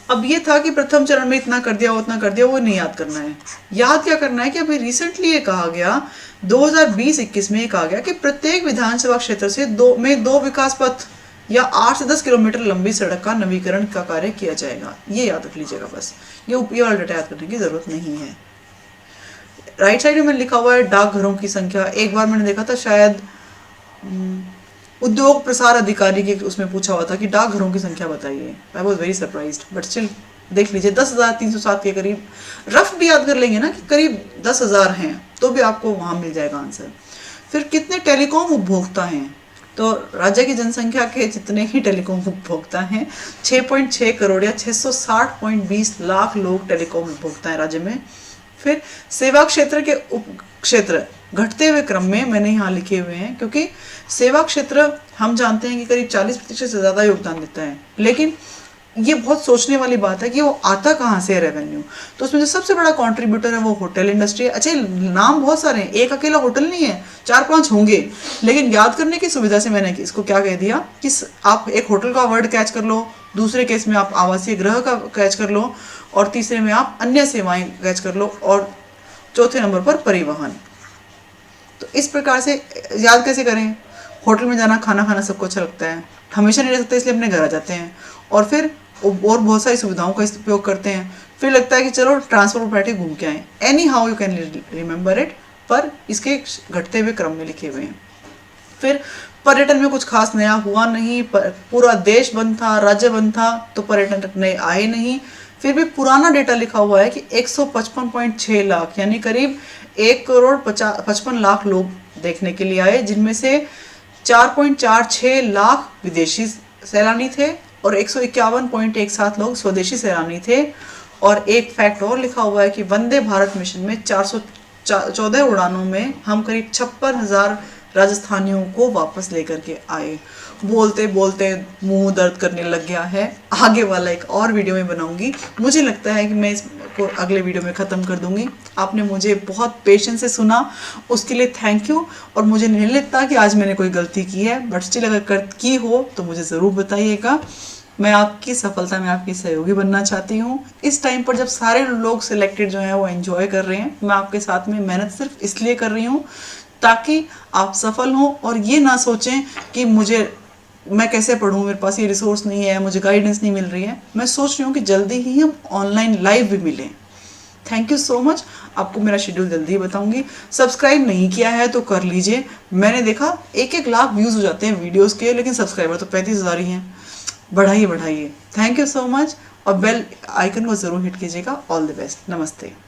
अब ये था कि प्रथम चरण में इतना कर दिया उतना कर दिया, वो नहीं याद करना है। याद क्या करना है कि अभी रिसेंटली ये कहा गया 2020-21 में ये कहा गया कि प्रत्येक विधानसभा क्षेत्र से दो विकास पथ या 8 से 10 किलोमीटर लंबी सड़क का नवीकरण का कार्य किया जाएगा। ये याद रख लीजिएगा बस, ये वाला डाटा याद करने की जरूरत नहीं है। राइट साइड में लिखा हुआ है डाकघरों की संख्या। एक बार मैंने देखा था शायद उद्योग प्रसार अधिकारी के उसमें पूछा हुआ था कि डाकघरों की संख्या बताइए। I was very surprised, but still देख लीजिए 10,307 के करीब, रफ भी याद कर लेंगे ना कि करीब 10,000 हैं तो भी आपको वहाँ मिल जाएगा आंसर। फिर कितने टेलीकॉम उपभोक्ता हैं, तो राज्य की जनसंख्या के जितने ही टेलीकॉम उपभोक्ता हैं 6.6 करोड़ या 660.20 लाख लोग टेलीकॉम उपभोक्ता हैं राज्य में। फिर सेवा क्षेत्र के क्षेत्र घटते हुए क्रम में मैंने यहाँ लिखे हुए हैं, क्योंकि सेवा क्षेत्र हम जानते हैं कि करीब 40% से ज़्यादा योगदान देता है, लेकिन ये बहुत सोचने वाली बात है कि वो आता कहाँ से है रेवेन्यू। तो उसमें जो सबसे बड़ा कंट्रीब्यूटर है वो होटल इंडस्ट्री है। अच्छा, नाम बहुत सारे हैं, एक अकेला होटल नहीं है, 4-5 होंगे, लेकिन याद करने की सुविधा से मैंने इसको क्या कह दिया कि आप एक होटल का वर्ड कैच कर लो, दूसरे केस में आप आवासीय गृह का कैच कर लो, और तीसरे में आप अन्य सेवाएं कैच कर लो, और चौथे नंबर पर परिवहन। तो इस प्रकार से याद कैसे करें, होटल में जाना, खाना खाना सबको अच्छा लगता है, हमेशा नहीं रह सकते इसलिए अपने घर आ जाते हैं, और फिर और बहुत सारी सुविधाओं का उपयोग करते हैं। फिर लगता है कि चलो ट्रांसपोर्ट पर बैठे घूम के आए, any how you can remember it, पर इसके घटते हुए क्रम में लिखे हुए हैं। फिर पर्यटन में कुछ खास नया हुआ नहीं, पूरा देश बंद था, राज्य बंद था, तो पर्यटन नए आए नहीं। फिर भी पुराना डेटा लिखा हुआ है कि 155.6 लाख यानी करीब 1,55 लाख लोग देखने के लिए आए, जिनमें से 4.46 लाख विदेशी सैलानी थे और 151.17 लोग स्वदेशी सैलानी थे। और एक फैक्ट और लिखा हुआ है कि वंदे भारत मिशन में 414 उड़ानों में हम करीब 56,000 राजस्थानियों को वापस लेकर के आए। बोलते बोलते मुंह दर्द करने लग गया है, आगे वाला एक और वीडियो में बनाऊंगी। मुझे लगता है कि मैं इसको अगले वीडियो में ख़त्म कर दूंगी। आपने मुझे बहुत पेशेंस से सुना, उसके लिए थैंक यू। और मुझे नहीं लगता कि आज मैंने कोई गलती की है, बट स्टिल अगर की हो तो मुझे ज़रूर बताइएगा। मैं आपकी सफलता में आपकी सहयोगी बनना चाहती हूँ। इस टाइम पर जब सारे लोग सिलेक्टेड जो हैं वो एंजॉय कर रहे हैं, मैं आपके साथ में मेहनत सिर्फ इसलिए कर रही हूँ ताकि आप सफल हों, और ये ना सोचें कि मैं कैसे पढ़ूँ, मेरे पास ये रिसोर्स नहीं है, मुझे गाइडेंस नहीं मिल रही है। मैं सोच रही हूँ कि जल्दी ही हम ऑनलाइन लाइव भी मिलें। Thank you so much. आपको मेरा शेड्यूल जल्दी ही बताऊंगी। सब्सक्राइब नहीं किया है तो कर लीजिए। मैंने देखा 1-1 लाख व्यूज़ हो जाते हैं वीडियोस के, लेकिन सब्सक्राइबर तो 35,000 ही हैं। बढ़ाइए बढ़ाइए। थैंक यू सो मच, और बेल आइकन को ज़रूर हिट कीजिएगा। All the best. नमस्ते।